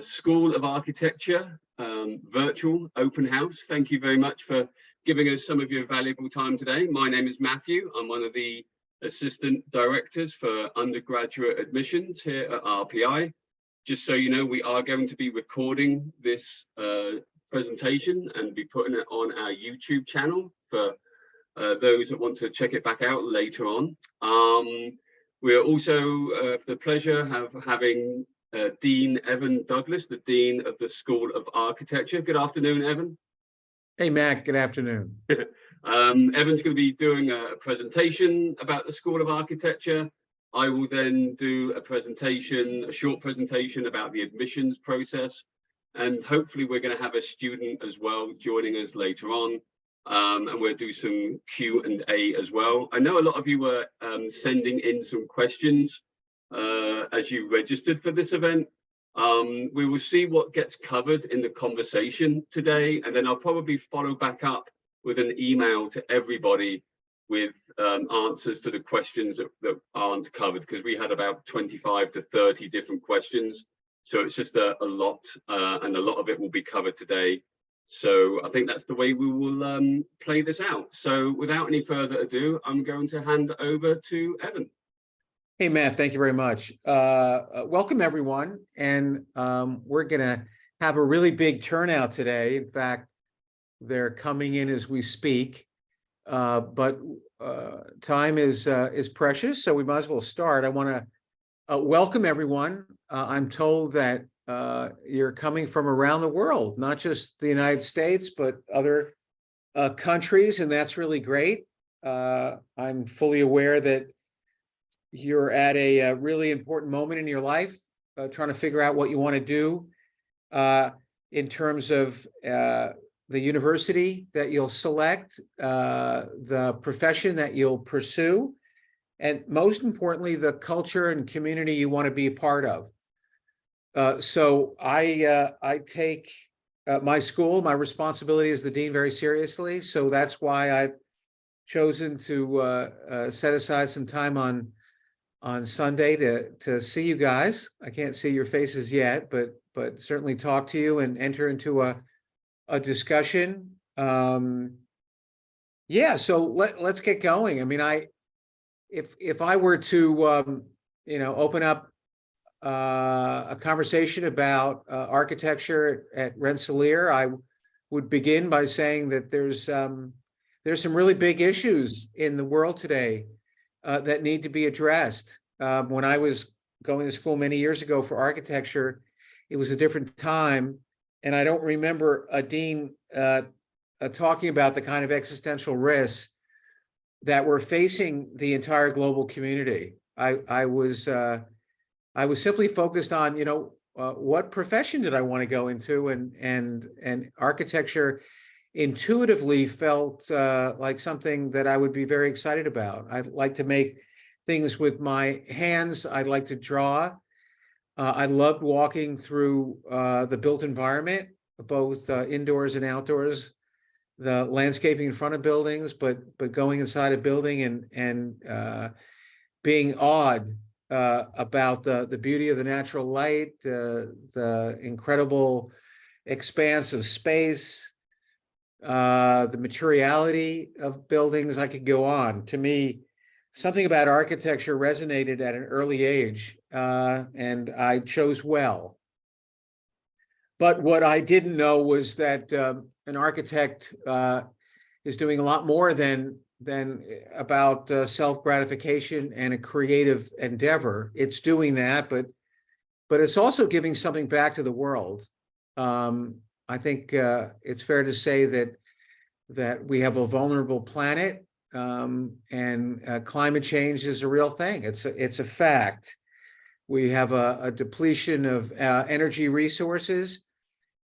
School of Architecture virtual open house. Thank you very much for giving us some of your valuable time today. My name is Matthew. I'm one of the assistant directors for undergraduate admissions here at RPI. Just so you know, we are going to be recording this presentation and be putting it on our YouTube channel for those that want to check it back out later on. We're also for the pleasure of having Dean Evan Douglas, the Dean of the School of Architecture. Good afternoon, Evan. Hey, Matt, good afternoon. Evan's going to be doing a presentation about the School of Architecture. I will then do a short presentation about the admissions process. And hopefully we're going to have a student as well joining us later on. And we'll do some Q&A as well. I know a lot of you were sending in some questions as you registered for this event. We will see what gets covered in the conversation today, and then I'll probably follow back up with an email to everybody with answers to the questions that aren't covered, because we had about 25 to 30 different questions. So it's just a lot, and a lot of it will be covered today. So I think that's the way we will play this out. So without any further ado, I'm going to hand over to Evan. Hey, Matt, thank you very much. Welcome, everyone. And we're going to have a really big turnout today. In fact, they're coming in as we speak. But time is precious, so we might as well start. I want to welcome everyone. I'm told that you're coming from around the world, not just the United States, but other countries, and that's really great. I'm fully aware that you're at a really important moment in your life, trying to figure out what you want to do in terms of the university that you'll select, the profession that you'll pursue, and most importantly, the culture and community you want to be a part of. So I take my school, my responsibility as the dean very seriously. So that's why I've chosen to set aside some time on Sunday to see you guys. I can't see your faces yet, but certainly talk to you and enter into a discussion. Yeah, so let's get going. I mean, if I were to open up a conversation about architecture at Rensselaer, I would begin by saying that there's some really big issues in the world today that need to be addressed. When I was going to school many years ago for architecture, it was a different time, and I don't remember a dean talking about the kind of existential risks that were facing the entire global community. I was simply focused on, what profession did I want to go into, and architecture intuitively felt like something that I would be very excited about. I'd like to make things with my hands. I'd like to draw. I loved walking through the built environment, both indoors and outdoors, the landscaping in front of buildings, but going inside a building and being awed about the beauty of the natural light, the incredible expanse of space, the materiality of buildings. I could go on. To me, something about architecture resonated at an early age, and I chose well. But what I didn't know was that an architect is doing a lot more than about self-gratification and a creative endeavor. It's doing that, but it's also giving something back to the world. I think it's fair to say that we have a vulnerable planet, and climate change is a real thing. It's a fact. We have a depletion of energy resources,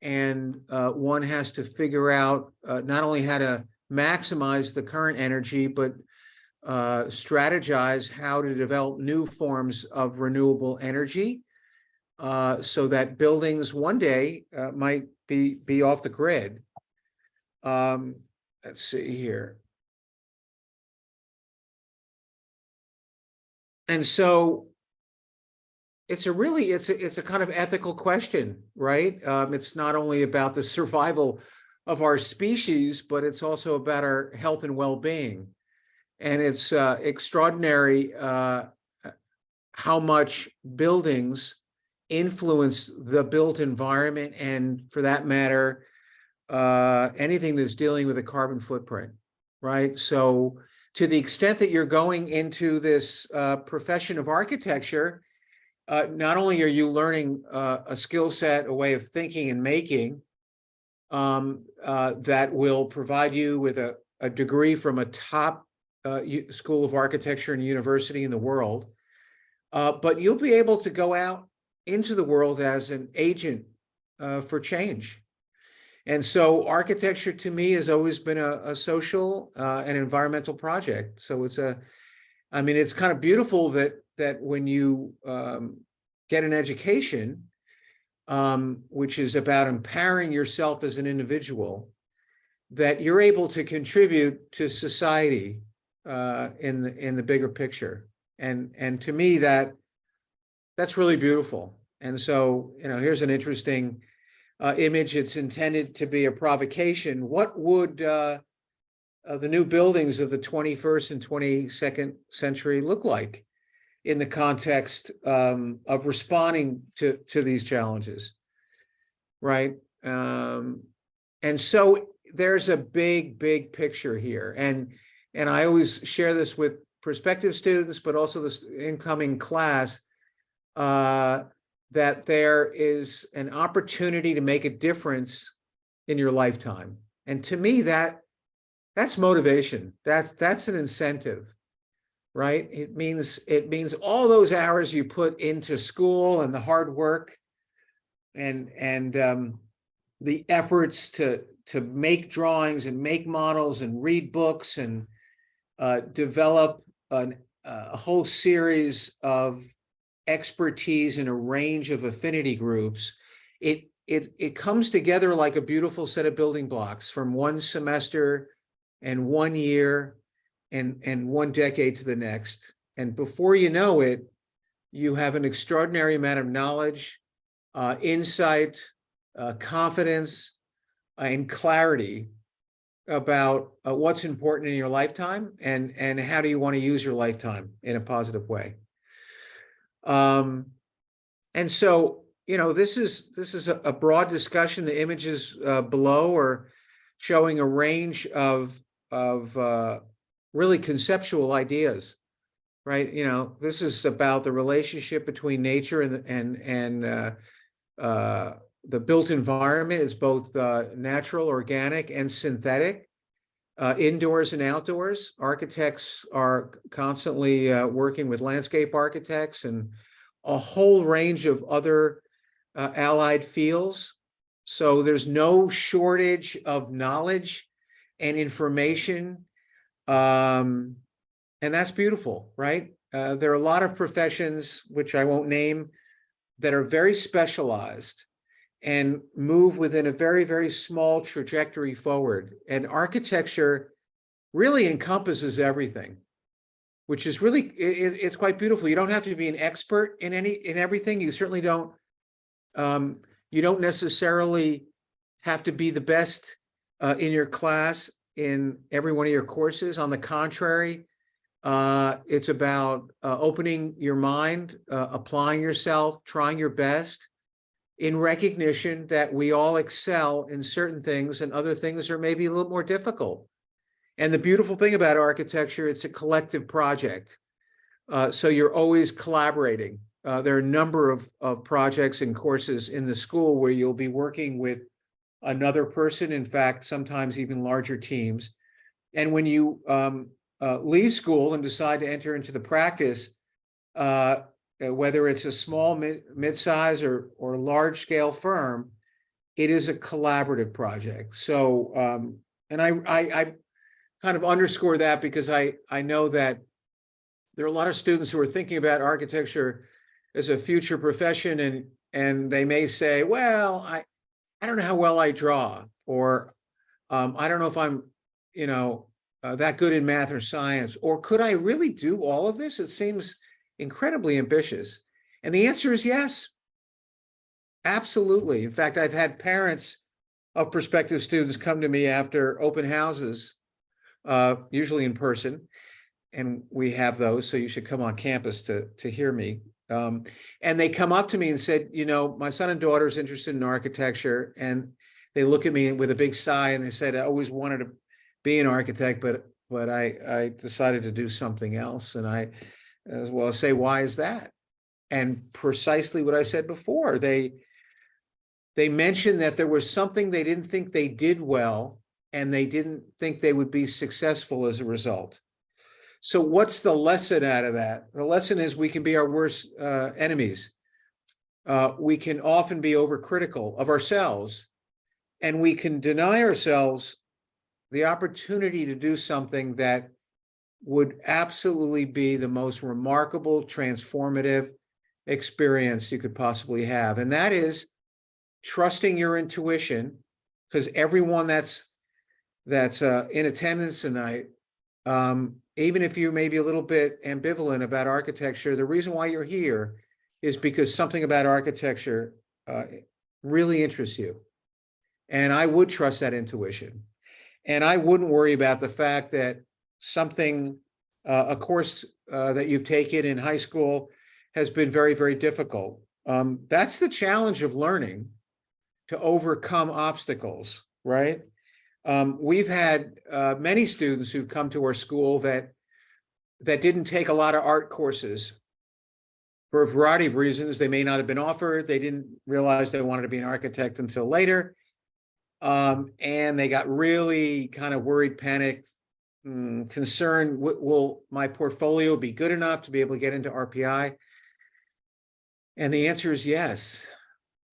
and one has to figure out not only how to maximize the current energy, but strategize how to develop new forms of renewable energy, so that buildings one day might be off the grid. Let's see here. And so it's a kind of ethical question, right? It's not only about the survival of our species, but it's also about our health and well-being. And it's extraordinary how much buildings influence the built environment, and for that matter, anything that's dealing with a carbon footprint, right? So to the extent that you're going into this profession of architecture, not only are you learning a skill set, a way of thinking and making that will provide you with a degree from a top school of architecture and university in the world, but you'll be able to go out into the world as an agent for change. And so architecture to me has always been a social and environmental project. So I mean, it's kind of beautiful that when you get an education, which is about empowering yourself as an individual, that you're able to contribute to society in the bigger picture. And to me, that's really beautiful. And so, here's an interesting image. It's intended to be a provocation. What would the new buildings of the 21st and 22nd century look like in the context of responding to these challenges, right? And so there's a big picture here. And I always share this with prospective students, but also this incoming class, that there is an opportunity to make a difference in your lifetime. And to me, that's motivation. That's an incentive, right? It means all those hours you put into school and the hard work and the efforts to make drawings and make models and read books and develop a whole series of expertise in a range of affinity groups. It comes together like a beautiful set of building blocks from one semester and 1 year and 1 decade to the next. And before you know it, you have an extraordinary amount of knowledge, insight, confidence, and clarity about what's important in your lifetime and how do you want to use your lifetime in a positive way. And so, this is a broad discussion. The images below are showing a range of really conceptual ideas, right? This is about the relationship between nature and the built environment. Is both natural, organic, and synthetic, indoors and outdoors. Architects are constantly working with landscape architects and a whole range of other allied fields. So there's no shortage of knowledge and information. And that's beautiful, right? There are a lot of professions, which I won't name, that are very specialized and move within a very small trajectory forward. And architecture really encompasses everything, which is really, it's quite beautiful. You don't have to be an expert in everything. You certainly don't, you don't necessarily have to be the best in your class in every one of your courses. On the contrary, it's about opening your mind, applying yourself, trying your best, in recognition that we all excel in certain things and other things are maybe a little more difficult. And the beautiful thing about architecture, it's a collective project. So you're always collaborating. There are a number of projects and courses in the school where you'll be working with another person, in fact, sometimes even larger teams. And when you leave school and decide to enter into the practice, whether it's a small, mid-size or large-scale firm, it is a collaborative project. So, and I kind of underscore that because I know that there are a lot of students who are thinking about architecture as a future profession, and they may say, well, I don't know how well I draw, or I don't know if I'm, that good in math or science, or could I really do all of this? It seems incredibly ambitious. And the answer is yes. Absolutely. In fact, I've had parents of prospective students come to me after open houses, usually in person, and we have those, so you should come on campus to hear me. And they come up to me and said, you know, my son and daughter is interested in architecture, and they look at me with a big sigh and they said, I always wanted to be an architect, but I decided to do something else. And I as well say, why is that? And precisely what I said before, they mentioned that there was something they didn't think they did well, and they didn't think they would be successful as a result. So what's the lesson out of that? The lesson is we can be our worst enemies. We can often be overcritical of ourselves, and we can deny ourselves the opportunity to do something that would absolutely be the most remarkable, transformative experience you could possibly have. And that is trusting your intuition, because everyone that's in attendance tonight, even if you may be a little bit ambivalent about architecture, the reason why you're here is because something about architecture really interests you. And I would trust that intuition. And I wouldn't worry about the fact that something, a course that you've taken in high school has been very, very difficult. That's the challenge of learning, to overcome obstacles, right? We've had many students who've come to our school that didn't take a lot of art courses for a variety of reasons. They may not have been offered. They didn't realize they wanted to be an architect until later. And they got really kind of worried, panicked, concerned, will my portfolio be good enough to be able to get into RPI? And the answer is yes.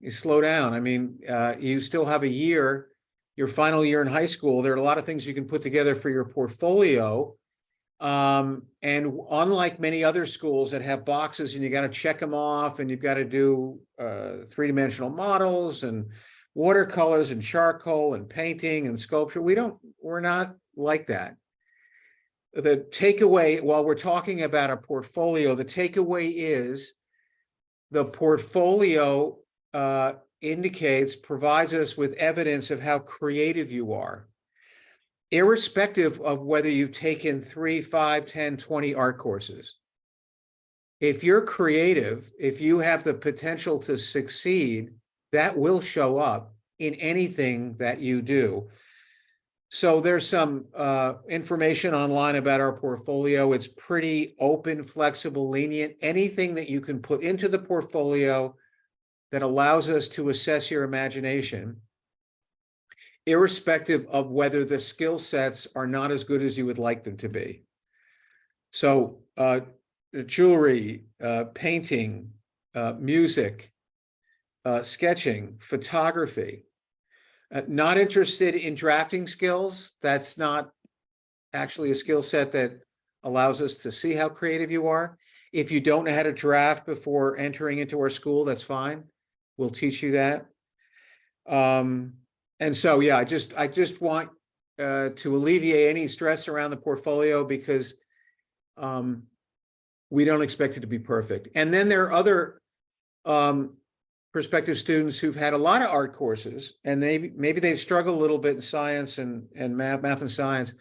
You slow down. I mean, you still have a year, your final year in high school. There are a lot of things you can put together for your portfolio. And unlike many other schools that have boxes and you got to check them off, and you've got to do three-dimensional models and watercolors and charcoal and painting and sculpture, we're not like that. The takeaway, while we're talking about a portfolio, the takeaway is the portfolio provides us with evidence of how creative you are, irrespective of whether you've taken 3, 5, 10, 20 art courses. If you're creative, if you have the potential to succeed, that will show up in anything that you do. So there's some information online about our portfolio. It's pretty open, flexible, lenient. Anything that you can put into the portfolio that allows us to assess your imagination, irrespective of whether the skill sets are not as good as you would like them to be. So jewelry, painting, music, sketching, photography. Not interested in drafting skills. That's not actually a skill set that allows us to see how creative you are. If you don't know how to draft before entering into our school, that's fine. We'll teach you that. And so, yeah, I just want to alleviate any stress around the portfolio, because we don't expect it to be perfect. And then there are other prospective students who've had a lot of art courses, and maybe they've struggled a little bit in science and math and science.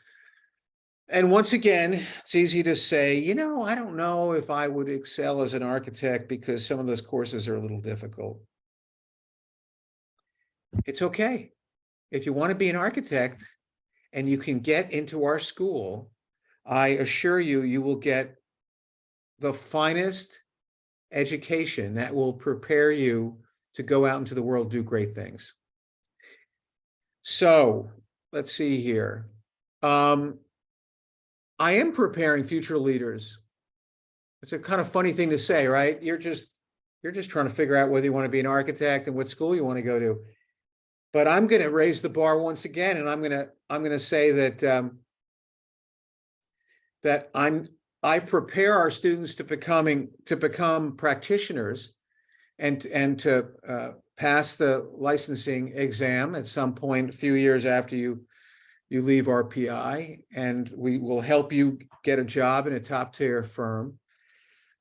And once again, it's easy to say, you know, I don't know if I would excel as an architect because some of those courses are a little difficult. It's okay. If you want to be an architect and you can get into our school, I assure you, you will get the finest education that will prepare you to go out into the world, do great things. So let's see here. I am preparing future leaders. It's a kind of funny thing to say, right? You're just trying to figure out whether you want to be an architect and what school you want to go to. But I'm going to raise the bar once again, and I'm going to say that I prepare our students to become practitioners and to pass the licensing exam at some point a few years after you leave RPI, and we will help you get a job in a top tier firm.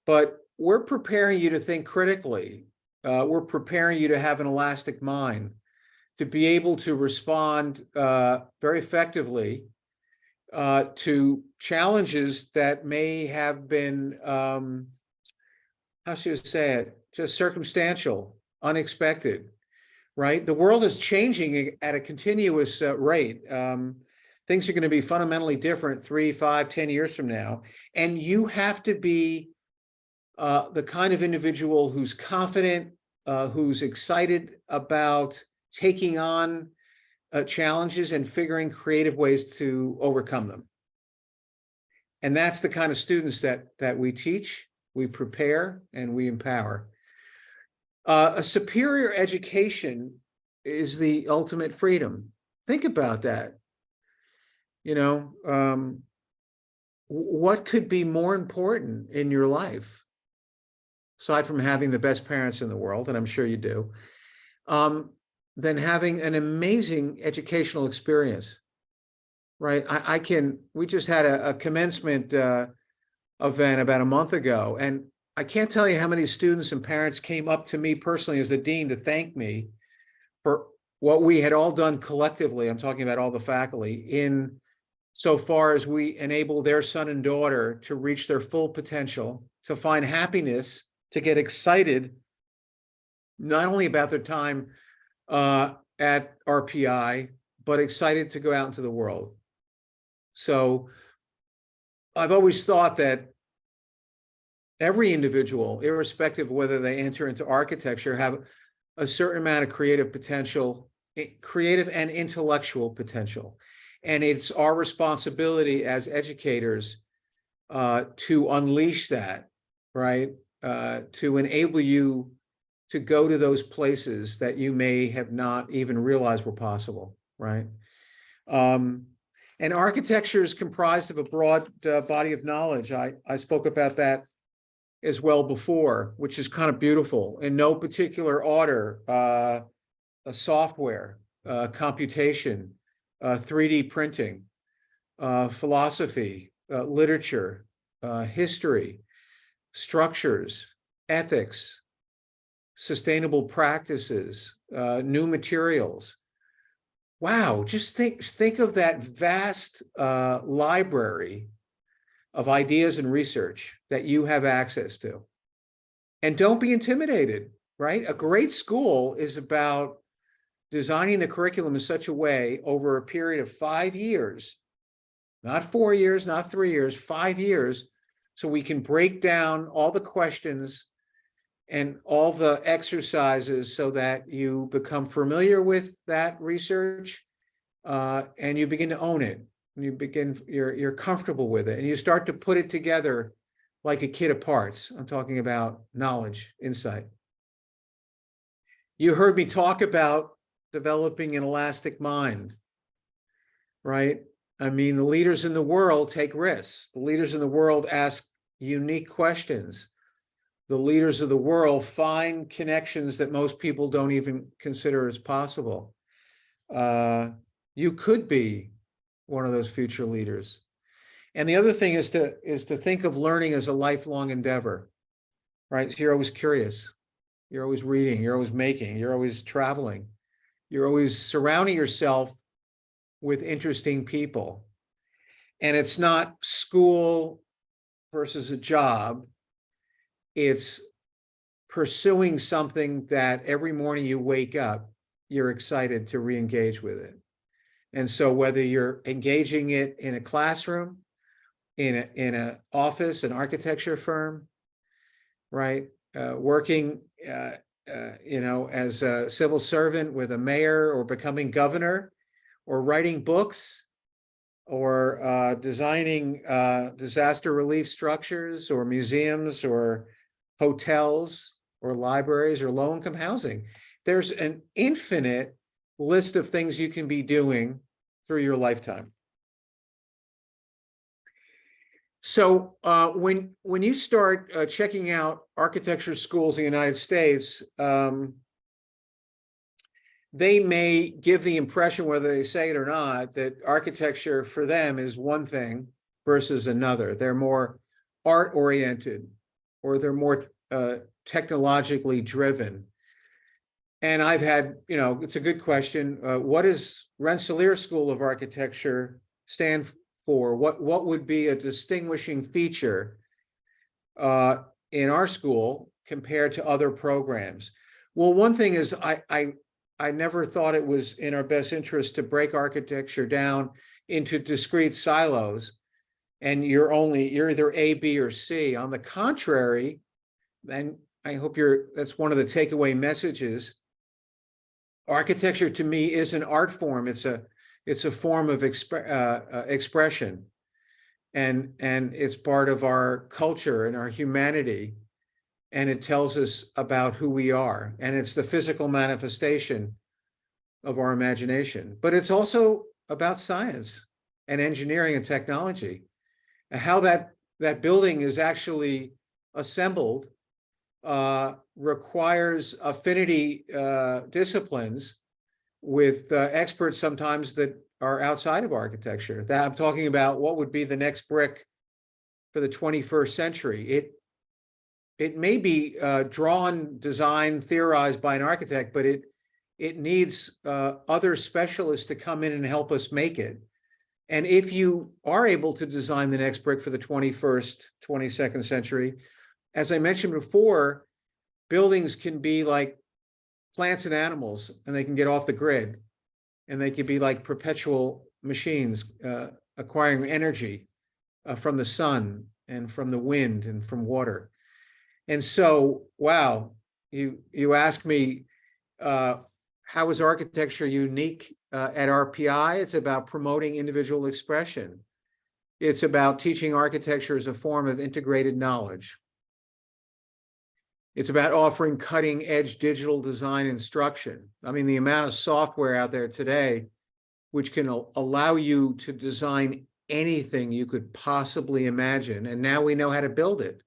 But we're preparing you to think critically. We're preparing you to have an elastic mind, to be able to respond very effectively to challenges that may have been, how should I say it, just circumstantial, unexpected, right? The world is changing at a continuous rate. Things are going to be fundamentally different 3, 5, 10 years from now. And you have to be the kind of individual who's confident, who's excited about taking on challenges and figuring creative ways to overcome them. And that's the kind of students that we teach, we prepare, and we empower. A superior education is the ultimate freedom. Think about that. You know, what could be more important in your life, aside from having the best parents in the world, and I'm sure you do, than having an amazing educational experience, right? We just had a commencement event about a month ago, and I can't tell you how many students and parents came up to me personally as the dean to thank me for what we had all done collectively. I'm talking about all the faculty, in so far as we enable their son and daughter to reach their full potential, to find happiness, to get excited, not only about their time at RPI, but excited to go out into the world. So I've always thought that every individual, irrespective of whether they enter into architecture, have a certain amount of creative potential, creative and intellectual potential. And it's our responsibility as educators to unleash that, right? To enable you to go to those places that you may have not even realized were possible, right? And architecture is comprised of a broad body of knowledge. I spoke about that as well before, which is kind of beautiful. In no particular order, software, computation, 3D printing, philosophy, literature, history, structures, ethics, sustainable practices, new materials. Wow, just think of that vast library of ideas and research that you have access to. And don't be intimidated, right? A great school is about designing the curriculum in such a way over a period of 5 years, not 4 years, not 3 years, 5 years, so we can break down all the questions and all the exercises so that you become familiar with that research and you begin to own it. You're comfortable with it, and you start to put it together like a kit of parts. I'm talking about knowledge, insight. You heard me talk about developing an elastic mind, right? I mean, the leaders in the world take risks. The leaders in the world ask unique questions. The leaders of the world find connections that most people don't even consider as possible. You could be one of those future leaders. And the other thing is to think of learning as a lifelong endeavor, right? So you're always curious, you're always reading, you're always making, you're always traveling, you're always surrounding yourself with interesting people. And it's not school versus a job. It's pursuing something that every morning you wake up, you're excited to re-engage with it. And so whether you're engaging it in a classroom, in an office, an architecture firm, right? Working, as a civil servant with a mayor, or becoming governor, or writing books, or designing disaster relief structures, or museums, or hotels, or libraries, or low-income housing. There's an infinite list of things you can be doing through your lifetime. So when you start checking out architecture schools in the United States, they may give the impression, whether they say it or not, that architecture for them is one thing versus another. They're more art-oriented, or they're more technologically driven. And I've had, it's a good question. What does Rensselaer School of Architecture stand for? What would be a distinguishing feature in our school compared to other programs? Well, one thing is I never thought it was in our best interest to break architecture down into discrete silos, and you're either A, B, or C. On the contrary, and I hope that's one of the takeaway messages. Architecture to me is an art form. It's a form of expression, and it's part of our culture and our humanity, and it tells us about who we are, and it's the physical manifestation of our imagination. But it's also about science and engineering and technology, and how that building is actually assembled requires affinity disciplines with experts sometimes that are outside of architecture. That I'm talking about what would be the next brick for the 21st century. It may be drawn, designed, theorized by an architect, but it needs other specialists to come in and help us make it. And if you are able to design the next brick for the 21st, 22nd century, as I mentioned before, buildings can be like plants and animals, and they can get off the grid, and they can be like perpetual machines, acquiring energy from the sun and from the wind and from water. And so, wow, you ask me, how is architecture unique at RPI? It's about promoting individual expression. It's about teaching architecture as a form of integrated knowledge. It's about offering cutting edge digital design instruction. I mean, the amount of software out there today, which can allow you to design anything you could possibly imagine. And now we know how to build it,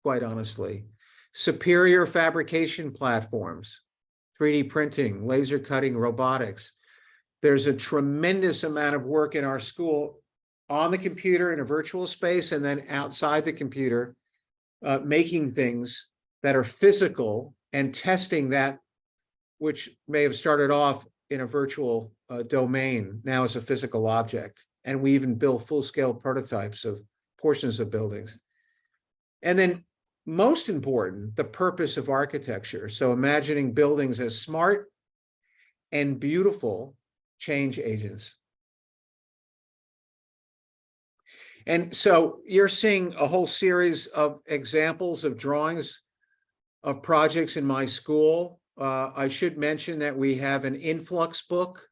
quite honestly. Superior fabrication platforms, 3D printing, laser cutting, robotics. There's a tremendous amount of work in our school on the computer in a virtual space, and then outside the computer, making things that are physical and testing that which may have started off in a virtual domain now as a physical object. And we even build full-scale prototypes of portions of buildings. And then most important, the purpose of architecture. So imagining buildings as smart and beautiful change agents. And so you're seeing a whole series of examples of drawings of projects in my school. I should mention that we have an influx book.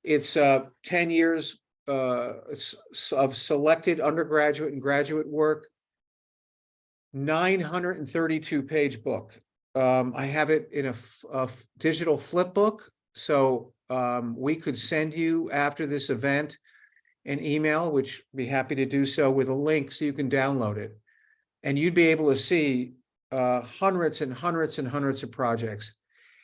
It's 10 years of selected undergraduate and graduate work, 932-page book. I have it in a digital flip book, so we could send you after this event an email, which I'd be happy to do so, with a link so you can download it. And you'd be able to see hundreds and hundreds and hundreds of projects,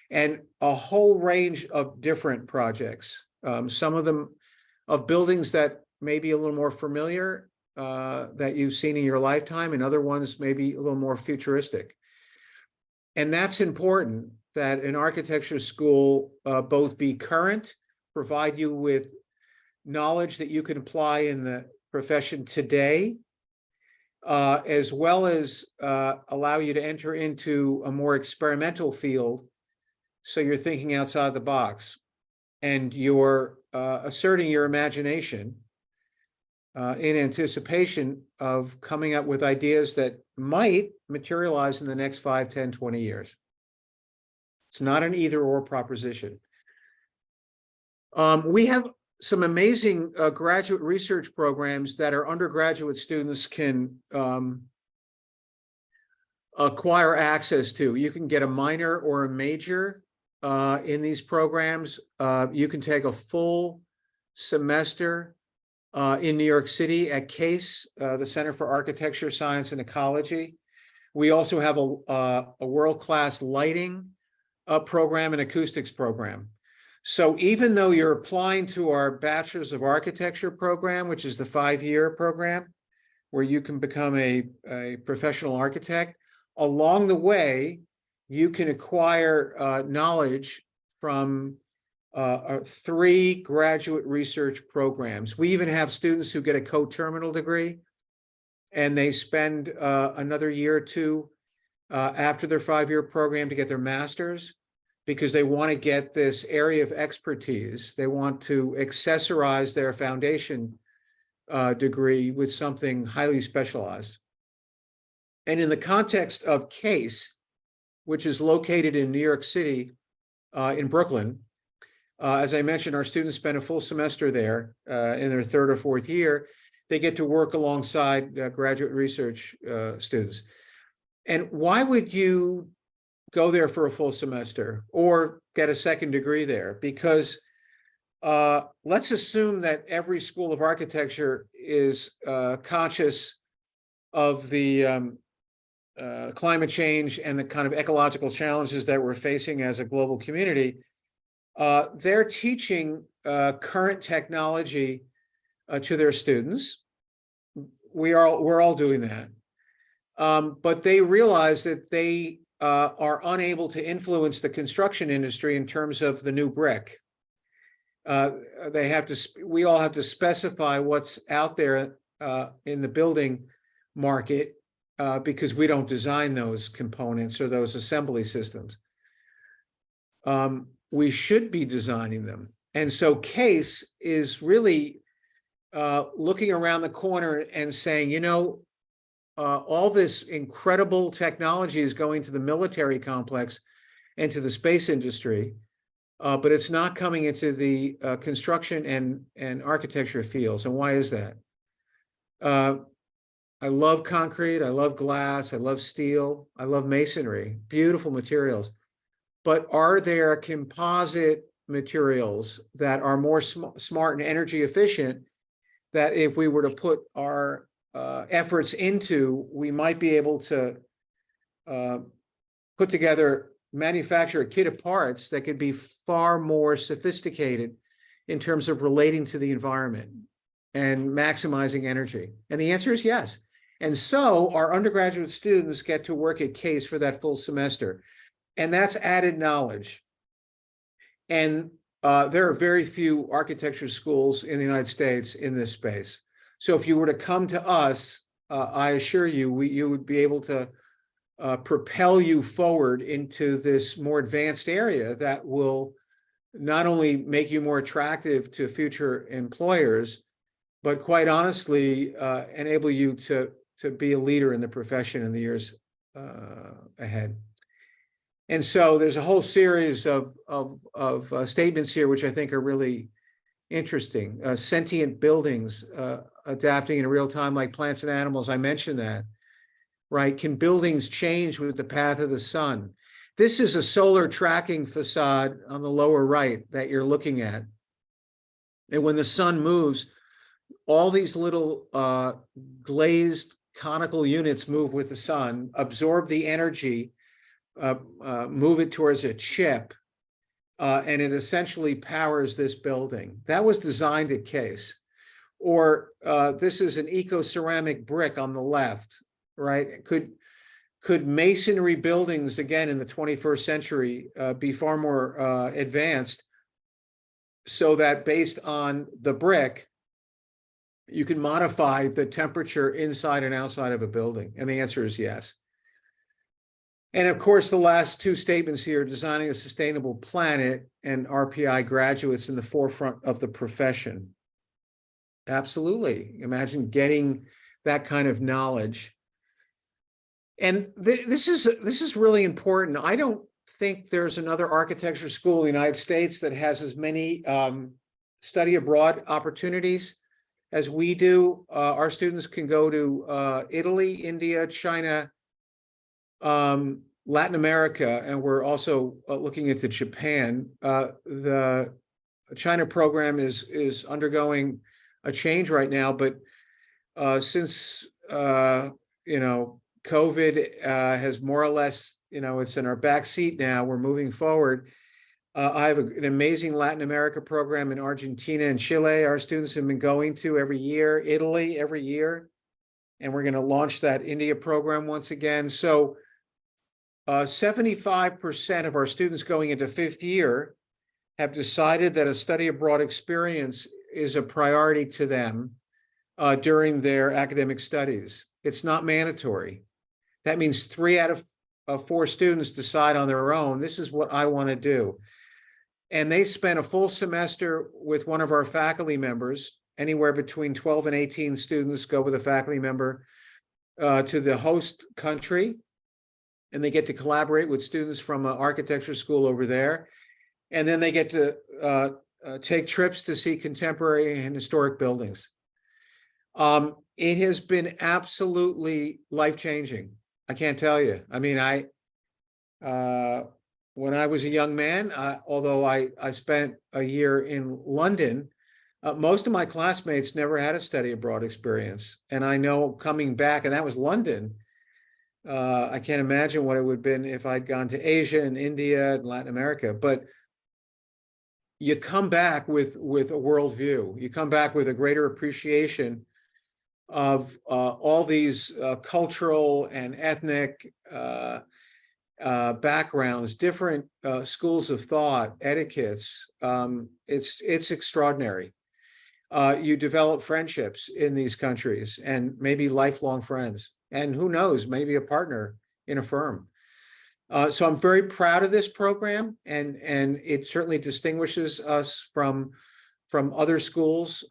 and a whole range of different projects. Some of them of buildings that may be a little more familiar that you've seen in your lifetime, and other ones maybe a little more futuristic. And that's important, that an architecture school both be current, provide you with knowledge that you can apply in the profession today, as well as allow you to enter into a more experimental field. So you're thinking outside the box, and you're asserting your imagination in anticipation of coming up with ideas that might materialize in the next 5, 10, 20 years. It's not an either or proposition. We have some amazing graduate research programs that our undergraduate students can acquire access to. You can get a minor or a major in these programs. You can take a full semester in New York City at CASE, the Center for Architecture, Science, and Ecology. We also have a world-class lighting program and acoustics program. So even though you're applying to our Bachelor's of Architecture program, which is the 5-year program, where you can become a professional architect, along the way, you can acquire knowledge from 3 graduate research programs. We even have students who get a co-terminal degree, and they spend another year or two after their 5-year program to get their master's, because they want to get this area of expertise. They want to accessorize their foundation degree with something highly specialized. And in the context of CASE, which is located in New York City, in Brooklyn, as I mentioned, our students spend a full semester there in their 3rd or 4th year. They get to work alongside graduate research students. And why would you go there for a full semester or get a 2nd degree there? Because let's assume that every school of architecture is conscious of the climate change and the kind of ecological challenges that we're facing as a global community. They're teaching current technology to their students. We're all doing that. But they realize that they are unable to influence the construction industry in terms of the new brick. We all have to specify what's out there in the building market because we don't design those components or those assembly systems. We should be designing them. And so CASE is really looking around the corner and saying, you know, all this incredible technology is going to the military complex and to the space industry, but it's not coming into the construction and architecture fields. And why is that? I love concrete, I love glass, I love steel, I love masonry, beautiful materials. But are there composite materials that are more smart and energy efficient that if we were to put our efforts into, we might be able to put together, manufacture a kit of parts that could be far more sophisticated in terms of relating to the environment and maximizing energy? And the answer is yes. And so our undergraduate students get to work at CASE for that full semester. And that's added knowledge. And there are very few architecture schools in the United States in this space. So if you were to come to us, I assure you, you would be able to propel you forward into this more advanced area that will not only make you more attractive to future employers, but quite honestly, enable you to be a leader in the profession in the years ahead. And so there's a whole series of statements here, which I think are really interesting. Sentient buildings adapting in real time like plants and animals. I mentioned that, right? Can buildings change with the path of the sun? This is a solar tracking facade on the lower right that you're looking at. And when the sun moves, all these little glazed conical units move with the sun, absorb the energy, move it towards a chip, and it essentially powers this building. That was designed at CASE. Or this is an eco-ceramic brick on the left, right? Could masonry buildings, again, in the 21st century, be far more advanced so that based on the brick, you can modify the temperature inside and outside of a building? And the answer is yes. And of course, the last 2 statements here, designing a sustainable planet and RPI graduates in the forefront of the profession. Absolutely. Imagine getting that kind of knowledge. And this is really important. I don't think there's another architecture school in the United States that has as many study abroad opportunities as we do. Our students can go to Italy, India, China, Latin America, and we're also looking into Japan. The China program is undergoing a change right now, but since COVID has more or less, it's in our back seat now, we're moving forward. I have an amazing Latin America program in Argentina and Chile. Our students have been going to every year, Italy every year, and we're going to launch that India program once again. So 75% of our students going into fifth year have decided that a study abroad experience is a priority to them during their academic studies. It's not mandatory. That means 3 out of 4 students decide on their own, this is what I want to do. And they spend a full semester with one of our faculty members. Anywhere between 12 and 18 students go with a faculty member to the host country, and they get to collaborate with students from an architecture school over there. And then they get to take trips to see contemporary and historic buildings. It has been absolutely life-changing. I can't tell you. I mean, when I was a young man, although I spent a year in London, most of my classmates never had a study abroad experience. And I know coming back, and that was London, I can't imagine what it would have been if I'd gone to Asia and India and Latin America. But you come back with a worldview. You come back with a greater appreciation of all these cultural and ethnic backgrounds, different schools of thought, etiquettes. It's extraordinary. You develop friendships in these countries and maybe lifelong friends, and who knows, maybe a partner in a firm. So I'm very proud of this program, and it certainly distinguishes us from other schools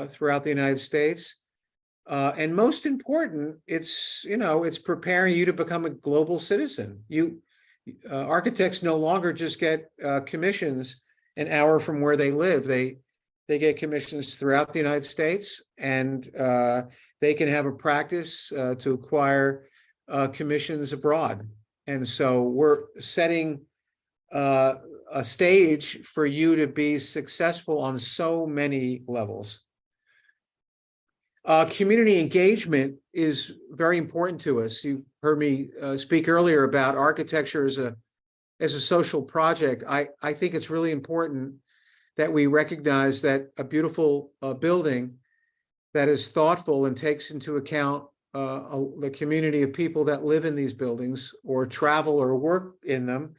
throughout the United States. And most important, it's preparing you to become a global citizen. Architects no longer just get commissions an hour from where they live. They get commissions throughout the United States, and they can have a practice to acquire commissions abroad. And so we're setting a stage for you to be successful on so many levels. Community engagement is very important to us. You heard me speak earlier about architecture as a social project. I think it's really important that we recognize that a beautiful building that is thoughtful and takes into account the community of people that live in these buildings or travel or work in them,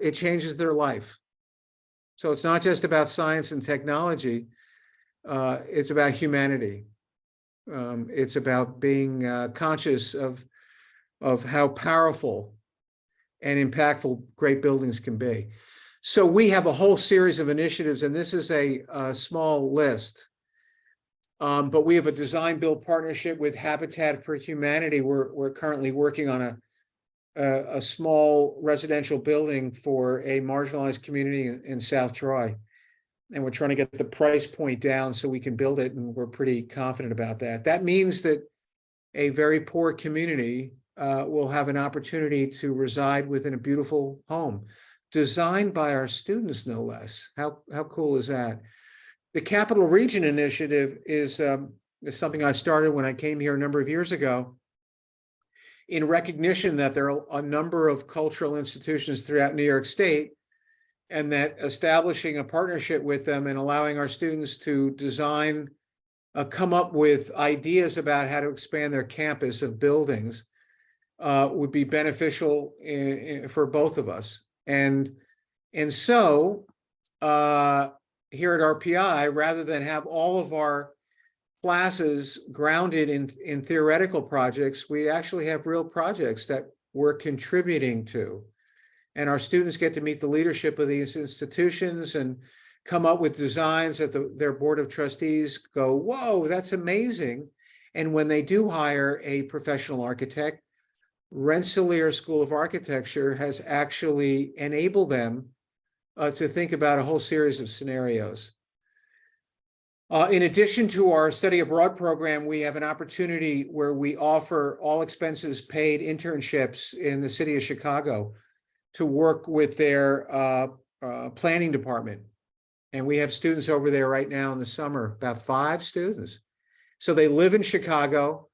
it changes their life. So it's not just about science and technology, it's about humanity. It's about being conscious of how powerful and impactful great buildings can be. So we have a whole series of initiatives, and this is a small list. But we have a design-build partnership with Habitat for Humanity. We're currently working on a small residential building for a marginalized community in South Troy. And we're trying to get the price point down so we can build it, and we're pretty confident about that. That means that a very poor community will have an opportunity to reside within a beautiful home, designed by our students, no less. How cool is that? The Capital Region Initiative is something I started when I came here a number of years ago, in recognition that there are a number of cultural institutions throughout New York State, and that establishing a partnership with them and allowing our students to design, come up with ideas about how to expand their campus of buildings would be beneficial for both of us. And so here at RPI, rather than have all of our classes grounded in theoretical projects, we actually have real projects that we're contributing to. And our students get to meet the leadership of these institutions and come up with designs that their board of trustees go, whoa, that's amazing. And when they do hire a professional architect, Rensselaer School of Architecture has actually enabled them to think about a whole series of scenarios. In addition to our study abroad program, we have an opportunity where we offer all expenses paid internships in the city of Chicago to work with their planning department. And we have students over there right now in the summer, about 5 students. So they live in Chicago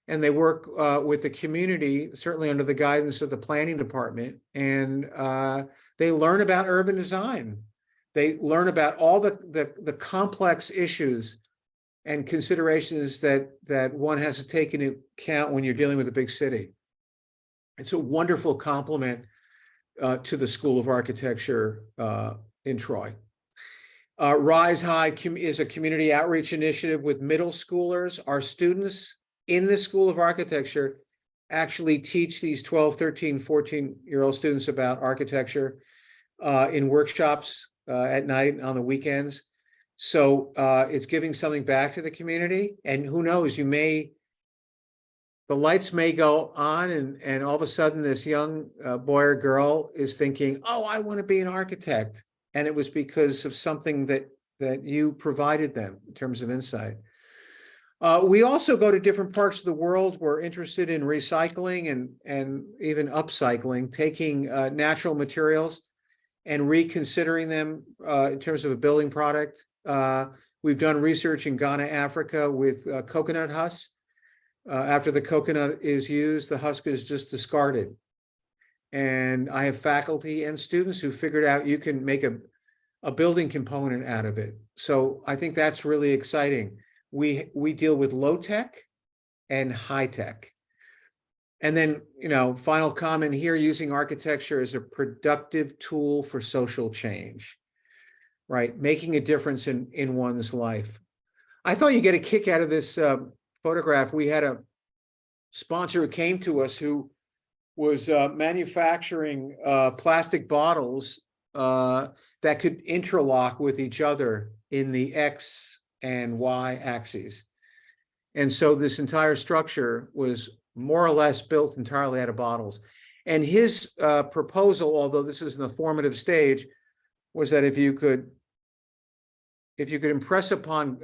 and they work with the community, certainly under the guidance of the planning department. And they learn about urban design. They learn about all the complex issues and considerations that one has to take into account when you're dealing with a big city. It's a wonderful complement to the School of Architecture in Troy. Rise High is a community outreach initiative with middle schoolers. Our students in the School of Architecture actually teach these 12, 13, 14-year-old students about architecture in workshops at night on the weekends. So it's giving something back to the community. And who knows, the lights may go on and all of a sudden this young boy or girl is thinking, oh, I want to be an architect. And it was because of something that you provided them in terms of insight. We also go to different parts of the world. We're interested in recycling and even upcycling, taking natural materials and reconsidering them in terms of a building product. We've done research in Ghana, Africa with coconut husks. After the coconut is used, the husk is just discarded. And I have faculty and students who figured out you can make a building component out of it. So I think that's really exciting. We deal with low tech and high tech. And then, final comment here, using architecture as a productive tool for social change, right? Making a difference in one's life. I thought you get a kick out of this photograph. We had a sponsor who came to us who was manufacturing plastic bottles that could interlock with each other in the X and Y axes. And so this entire structure was more or less built entirely out of bottles. And his proposal, although this is in the formative stage, was that if you could impress upon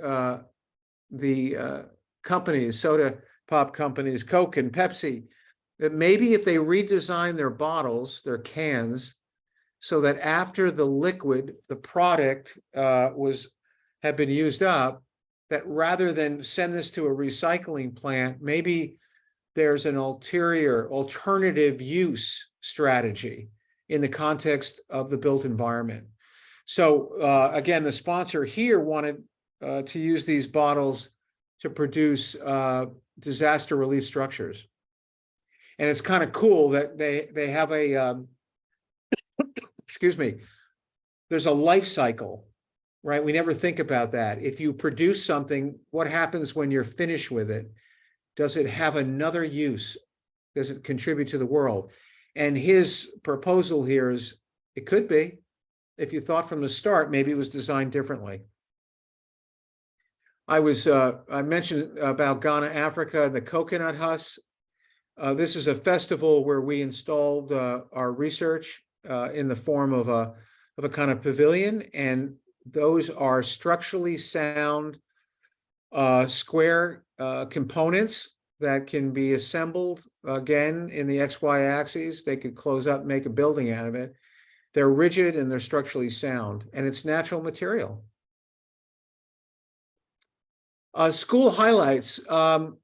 the companies, soda pop companies, Coke and Pepsi, that maybe if they redesign their bottles, their cans, so that after the liquid, the product had been used up, that rather than send this to a recycling plant, maybe there's an alternative use strategy in the context of the built environment. So again, the sponsor here wanted to use these bottles to produce disaster relief structures. And it's kind of cool that they have a, excuse me, there's a life cycle, right? We never think about that. If you produce something, what happens when you're finished with it? Does it have another use? Does it contribute to the world? And his proposal here is, it could be. If you thought from the start, maybe it was designed differently. I mentioned about Ghana, Africa, the coconut husks. This is a festival where we installed our research in the form of a kind of pavilion, and those are structurally sound square components that can be assembled again in the XY axes. They could close up, make a building out of it. They're rigid and they're structurally sound, and it's natural material. School highlights.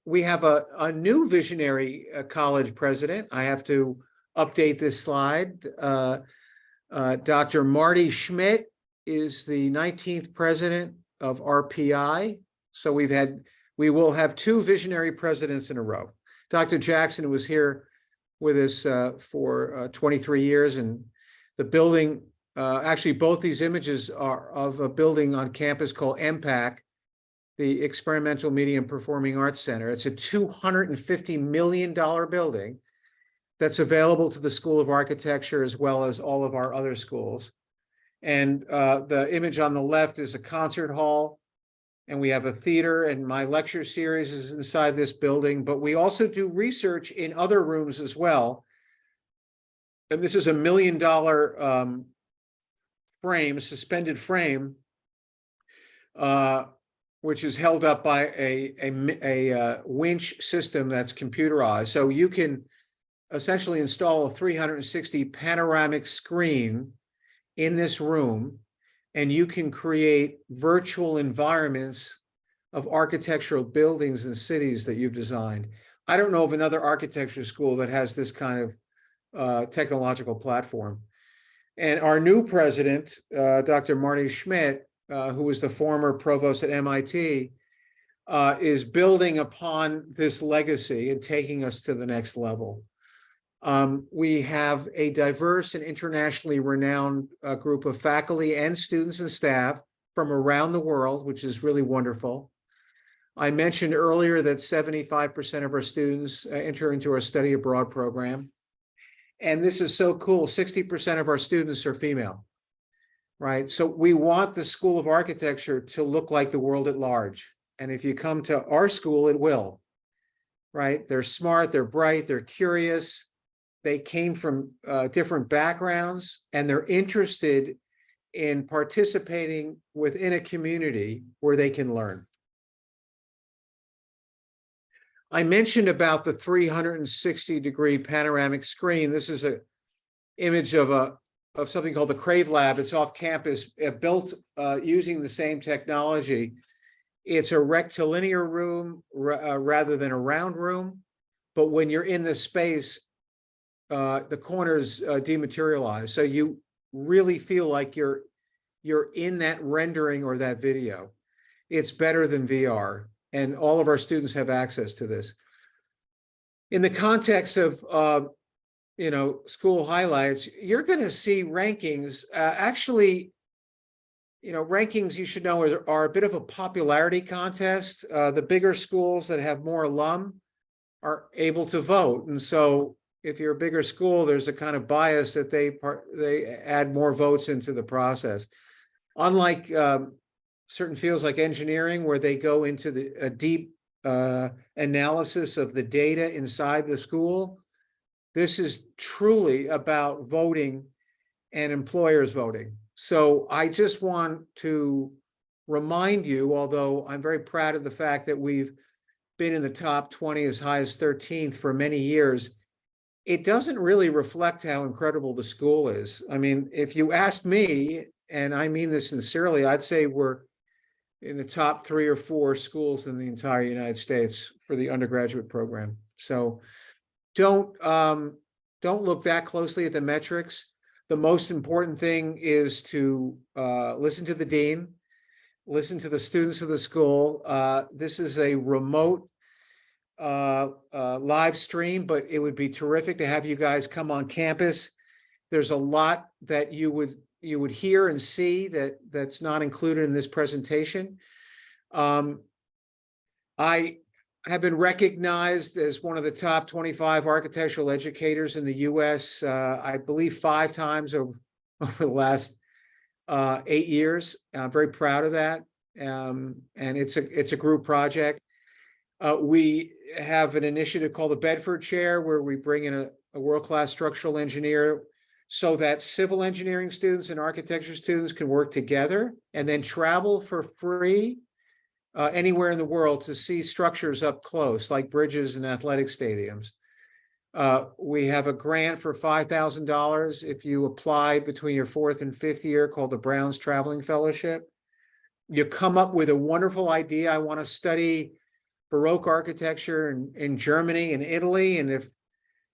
We have a new visionary college president. I have to update this slide. Dr. Marty Schmidt is the 19th president of RPI. So we will have two visionary presidents in a row. Dr. Jackson was here with us for 23 years, and the building, actually both these images are of a building on campus called MPAC, the Experimental Media and Performing Arts Center. It's a $250 million building that's available to the School of Architecture as well as all of our other schools. And the image on the left is a concert hall, and we have a theater, and my lecture series is inside this building, but we also do research in other rooms as well. And this is $1 million frame, suspended frame, which is held up by a winch system that's computerized. So you can essentially install a 360 panoramic screen in this room, and you can create virtual environments of architectural buildings and cities that you've designed. I don't know of another architecture school that has this kind of technological platform. And our new president, Dr. Marty Schmidt, who was the former provost at MIT, is building upon this legacy and taking us to the next level. We have a diverse and internationally renowned group of faculty and students and staff from around the world, which is really wonderful. I mentioned earlier that 75% of our students enter into our study abroad program. And this is so cool. 60% of our students are female, right? So we want the School of Architecture to look like the world at large. And if you come to our school, it will, right? They're smart, they're bright, they're curious. They came from different backgrounds, and they're interested in participating within a community where they can learn. I mentioned about the 360-degree panoramic screen. This is an image of something called the Crave Lab. It's off campus, built using the same technology. It's a rectilinear room rather than a round room, but when you're in the space, the corners dematerialize, so you really feel like you're in that rendering or that video. It's better than VR. And all of our students have access to this. In the context of, school highlights, you're going to see rankings. Actually, rankings, you should know, are a bit of a popularity contest. The bigger schools that have more alum are able to vote. And so if you're a bigger school, there's a kind of bias that they add more votes into the process. Unlike certain fields like engineering, where they go into a deep analysis of the data inside the school, this is truly about voting and employers voting. So I just want to remind you, although I'm very proud of the fact that we've been in the top 20 as high as 13th for many years, it doesn't really reflect how incredible the school is. I mean, if you asked me, and I mean this sincerely, I'd say we're in the top 3 or 4 schools in the entire United States for the undergraduate program. So don't look that closely at the metrics. The most important thing is to listen to the dean, listen to the students of the school. This is a remote live stream, but it would be terrific to have you guys come on campus. There's a lot that you would hear and see that's not included in this presentation. I have been recognized as one of the top 25 architectural educators in the US, I believe 5 times over the last 8 years. I'm very proud of that. And it's a group project. We have an initiative called the Bedford Chair, where we bring in a world-class structural engineer so that civil engineering students and architecture students can work together and then travel for free anywhere in the world to see structures up close, like bridges and athletic stadiums. We have a grant for $5,000 if you apply between your 4th and 5th year, called the Browns Traveling Fellowship. You come up with a wonderful idea. I want to study Baroque architecture in Germany and Italy, and if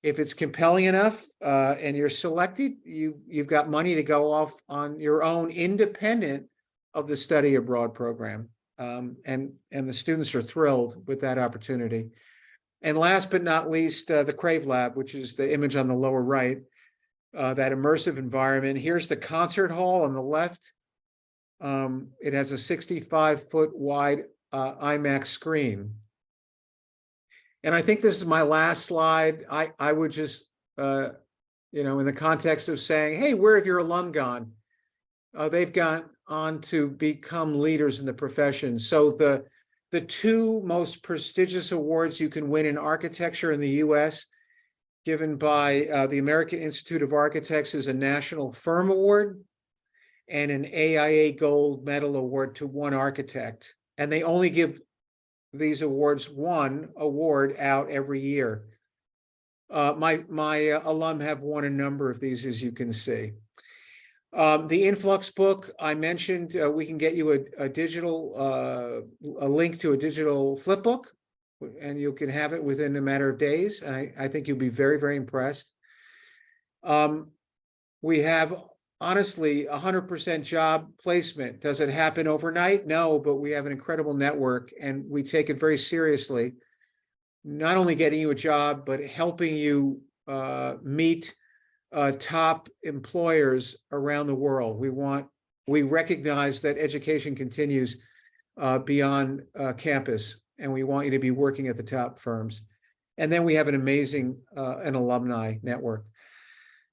it's compelling enough and you're selected, you've got money to go off on your own, independent of the study abroad program. And the students are thrilled with that opportunity. And last but not least, the Crave Lab, which is the image on the lower right, that immersive environment. Here's the concert hall on the left. It has a 65-foot wide IMAX screen. And I think this is my last slide. I would just, in the context of saying, hey, where have your alum gone? They've gone on to become leaders in the profession. So the 2 most prestigious awards you can win in architecture in the US, given by the American Institute of Architects, is a National Firm Award and an AIA Gold Medal Award to one architect. And they only give these awards, 1 award out every year. My alum have won a number of these, as you can see. The Influx book I mentioned, we can get you a digital, a link to a digital flip book, and you can have it within a matter of days. And I think you'll be very, very impressed. We have, honestly, 100% job placement. Does it happen overnight? No, but we have an incredible network, and we take it very seriously. Not only getting you a job, but helping you meet top employers around the world. We recognize that education continues beyond campus, and we want you to be working at the top firms. And then we have an amazing an alumni network.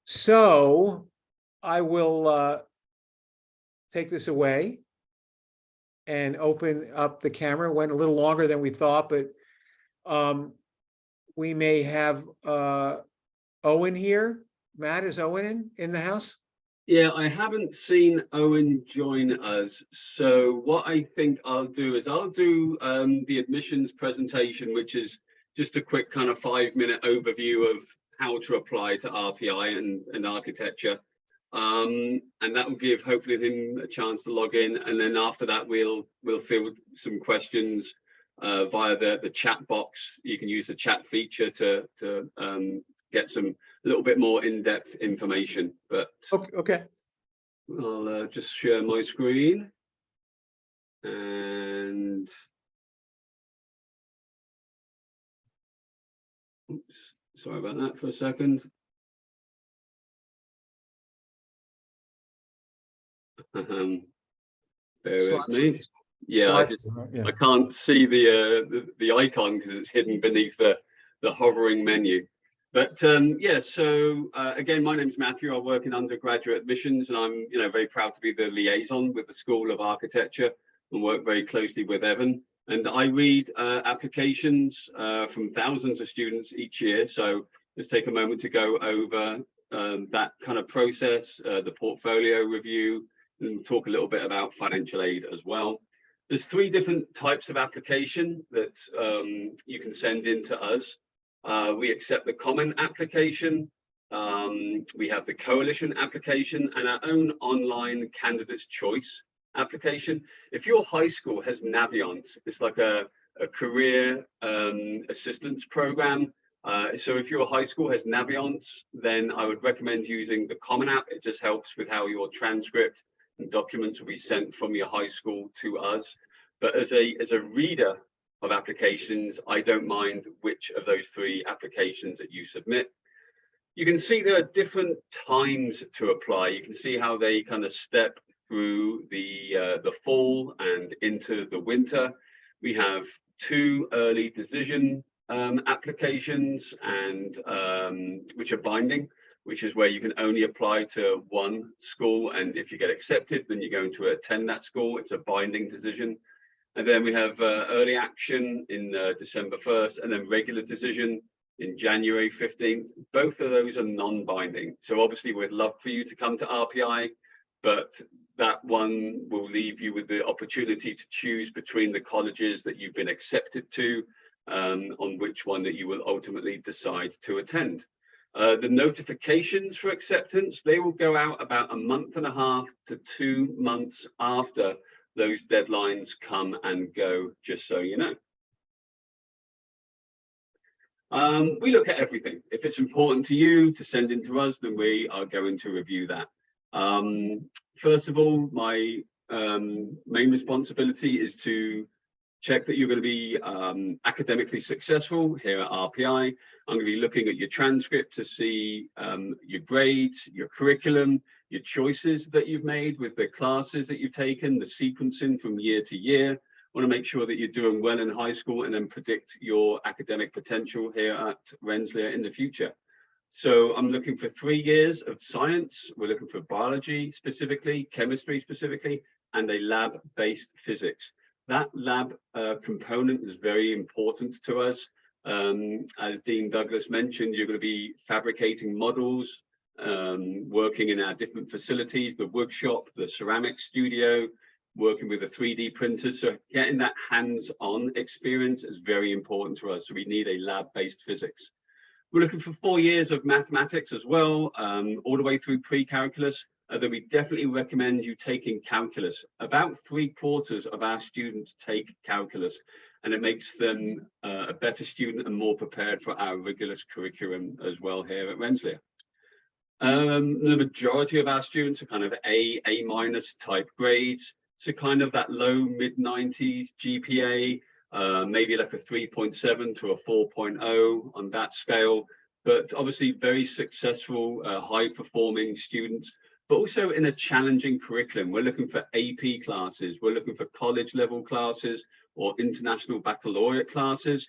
So I will take this away and open up the camera. Went a little longer than we thought, but we may have Owen here. Matt, is Owen in the house? Yeah, I haven't seen Owen join us. So what I think I'll do is I'll do the admissions presentation, which is just a quick kind of 5-minute overview of how to apply to RPI and architecture. And that will give hopefully him a chance to log in. And then after that, we'll field some questions via the chat box. You can use the chat feature to get some little bit more in-depth information. But okay. I'll just share my screen. And oops, sorry about that for a second. Bear with me. Yeah, I can't see the icon because it's hidden beneath the hovering menu. But yeah, so again, my name is Matthew. I work in undergraduate admissions, and I'm very proud to be the liaison with the School of Architecture and work very closely with Evan. And I read applications from thousands of students each year. So let's take a moment to go over that kind of process, the portfolio review, and talk a little bit about financial aid as well. There's 3 different types of application that you can send in to us. We accept the common application, we have the coalition application, and our own online candidate's choice application. If your high school has Naviance, it's like a career assistance program. So if your high school has Naviance, then I would recommend using the common app. It just helps with how your transcript and documents will be sent from your high school to us. But as a reader of applications, I don't mind which of those 3 applications that you submit. You can see there are different times to apply. You can see how they kind of step through the fall and into the winter. We have 2 early decision applications, and which are binding, which is where you can only apply to 1 school, and if you get accepted, then you're going to attend that school. It's a binding decision. And then we have early action in December 1st, and then regular decision in January 15th. Both of those are non-binding. So obviously we'd love for you to come to RPI, but that one will leave you with the opportunity to choose between the colleges that you've been accepted to, on which one that you will ultimately decide to attend. The notifications for acceptance, they will go out about 1.5 to 2 months after those deadlines come and go, just so you know. We look at everything. If it's important to you to send in to us, then we are going to review that. First of all, my main responsibility is to check that you're going to be academically successful here at RPI. I'm going to be looking at your transcript to see your grades, your curriculum, your choices that you've made with the classes that you've taken, the sequencing from year to year. I want to make sure that you're doing well in high school and then predict your academic potential here at Rensselaer in the future. So I'm looking for 3 years of science. We're looking for biology specifically, chemistry specifically, and a lab-based physics. That lab component is very important to us. As Dean Douglas mentioned, you're going to be fabricating models, working in our different facilities, the workshop, the ceramic studio, working with the 3D printers. So getting that hands-on experience is very important to us. So we need a lab-based physics. We're looking for 4 years of mathematics as well, all the way through pre-calculus. Though we definitely recommend you taking calculus. About 3/4 of our students take calculus, and it makes them a better student and more prepared for our rigorous curriculum as well here at Rensselaer. The majority of our students are kind of A- type grades, so kind of that low mid-90s GPA, maybe like a 3.7 to a 4.0 on that scale. but obviously very successful, high-performing students, but also in a challenging curriculum. We're looking for AP classes, we're looking for college-level classes or international baccalaureate classes.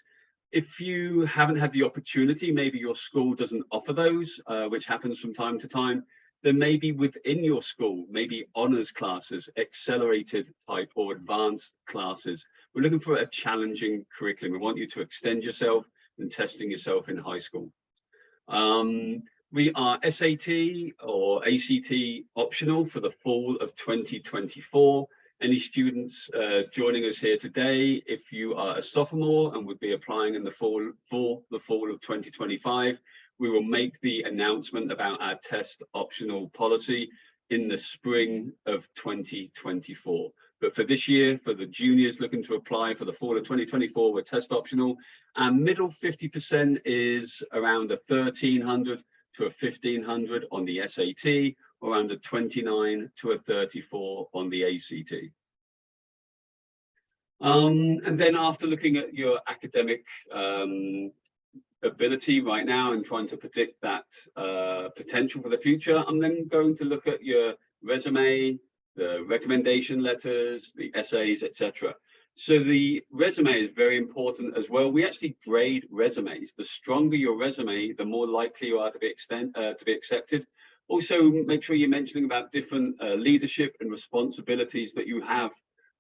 If you haven't had the opportunity, maybe your school doesn't offer those, which happens from time to time, then maybe within your school, maybe honors classes, accelerated type or advanced classes. We're looking for a challenging curriculum. We want you to extend yourself and testing yourself in high school. We are SAT or ACT optional for the fall of 2024. Any students joining us here today, if you are a sophomore and would be applying in the fall for the fall of 2025, we will make the announcement about our test optional policy in the spring of 2024. But for this year, for the juniors looking to apply for the fall of 2024, we're test optional. And middle 50% is around a 1300 to a 1500 on the SAT, or around a 29 to a 34 on the ACT. And then after looking at your academic ability right now and trying to predict that potential for the future, I'm then going to look at your resume, the recommendation letters, the essays, etc. So the resume is very important as well. We actually grade resumes. The stronger your resume, the more likely you are to be accepted. Also, make sure you're mentioning about different leadership and responsibilities that you have,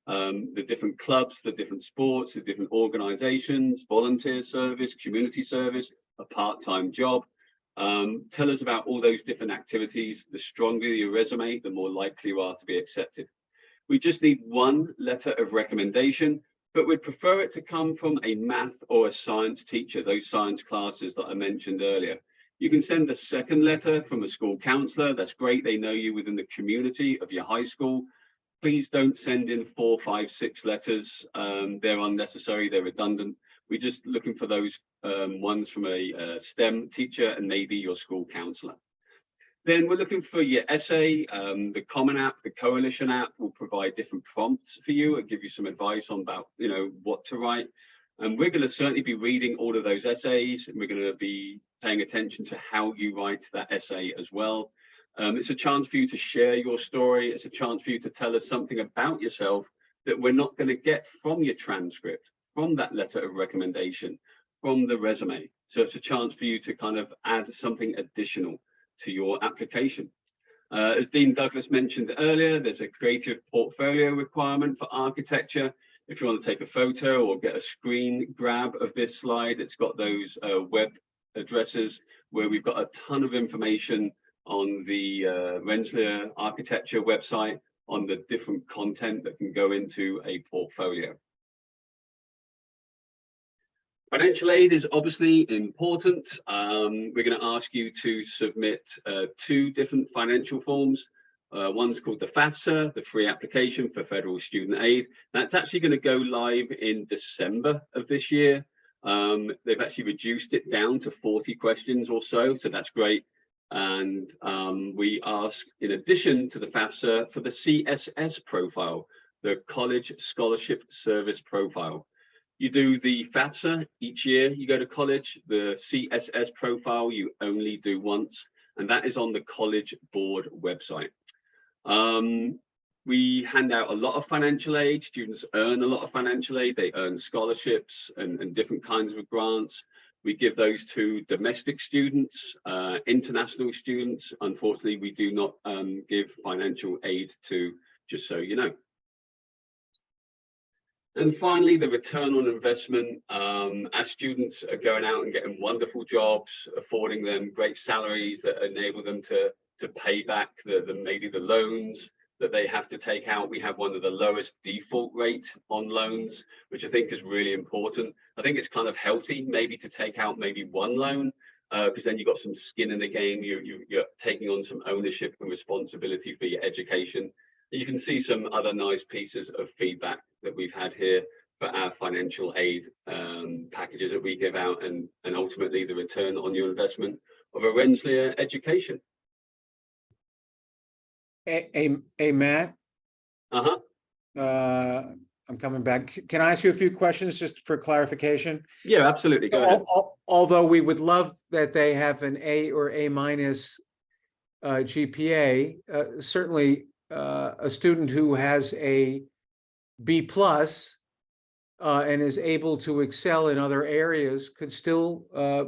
the different clubs, the different sports, the different organizations, volunteer service, community service, a part-time job. Tell us about all those different activities. The stronger your resume, the more likely you are to be accepted. We just need one letter of recommendation, but we'd prefer it to come from a math or a science teacher, those science classes that I mentioned earlier. You can send a second letter from a school counselor. That's great. They know you within the community of your high school. Please don't send in 4, 5, 6 letters. They're unnecessary. They're redundant. We're just looking for those ones from a STEM teacher and maybe your school counselor. Then we're looking for your essay. The Common App, the Coalition app will provide different prompts for you and give you some advice on about, what to write. And we're going to certainly be reading all of those essays, and we're going to be paying attention to how you write that essay as well. It's a chance for you to share your story. It's a chance for you to tell us something about yourself that we're not going to get from your transcript, from that letter of recommendation, from the resume. So it's a chance for you to kind of add something additional to your application. As Dean Douglas mentioned earlier, there's a creative portfolio requirement for architecture. If you want to take a photo or get a screen grab of this slide, it's got those web addresses where we've got a ton of information on the Rensselaer Architecture website on the different content that can go into a portfolio. Financial aid is obviously important. We're going to ask you to submit 2 different financial forms. One's called the FAFSA, the free application for federal student aid. That's actually going to go live in December of this year. They've actually reduced it down to 40 questions or so that's great. And we ask, in addition to the FAFSA, for the CSS profile, the College Scholarship Service Profile. You do the FAFSA each year you go to college. The CSS profile you only do once, and that is on the College Board website. We hand out a lot of financial aid. Students earn a lot of financial aid. They earn scholarships and different kinds of grants. We give those to domestic students, international students. Unfortunately, we do not give financial aid to, just so you know. And finally, the return on investment. As students are going out and getting wonderful jobs, affording them great salaries that enable them to pay back maybe the loans that they have to take out. We have one of the lowest default rates on loans, which I think is really important. I think it's kind of healthy maybe to take out maybe one loan, because then you've got some skin in the game. You're taking on some ownership and responsibility for your education. You can see some other nice pieces of feedback that we've had here for our financial aid packages that we give out, and ultimately the return on your investment of a Rensselaer education. Hey, Matt. Uh-huh. I'm coming back. Can I ask you a few questions just for clarification? Yeah, absolutely. Go ahead. Although we would love that they have an A or A minus GPA, certainly a student who has a B plus and is able to excel in other areas could still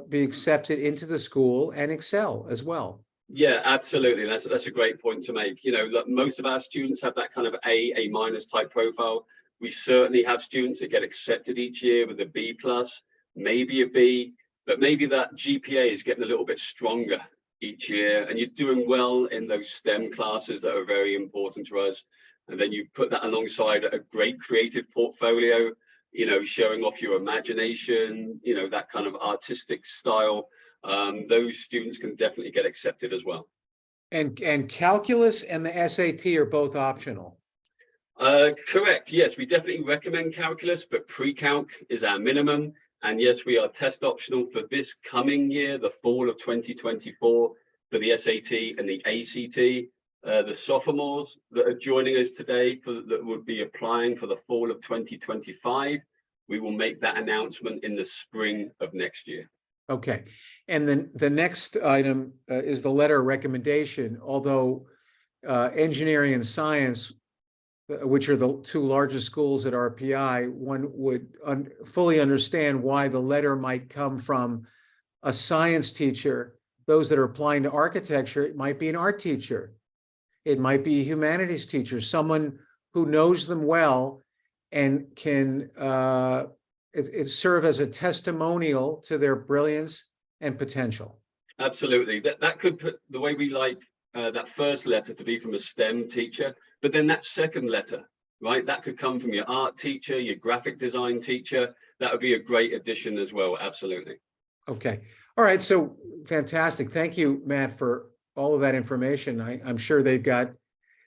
be accepted into the school and excel as well. Yeah, absolutely. That's a great point to make. You know, look, most of our students have that kind of A minus type profile. We certainly have students that get accepted each year with a B plus, maybe a B, but maybe that GPA is getting a little bit stronger each year, and you're doing well in those STEM classes that are very important to us. And then you put that alongside a great creative portfolio, you know, showing off your imagination, you know, that kind of artistic style. Those students can definitely get accepted as well. And calculus and the SAT are both optional. Correct. Yes, we definitely recommend calculus, but pre-calc is our minimum. And yes, we are test optional for this coming year, the fall of 2024, for the SAT and the ACT. The sophomores that are joining us today that would be applying for the fall of 2025, we will make that announcement in the spring of next year. Okay. And then the next item is the letter of recommendation, although engineering and science, which are the two largest schools at RPI, one would fully understand why the letter might come from a science teacher. Those that are applying to architecture, it might be an art teacher. It might be a humanities teacher, someone who knows them well and can it serve as a testimonial to their brilliance and potential. Absolutely. That could put the way we like that first letter to be from a STEM teacher, but then that second letter, right? That could come from your art teacher, your graphic design teacher. That would be a great addition as well. Absolutely. Okay. All right. So fantastic. Thank you, Matt, for all of that information. I'm sure they've got,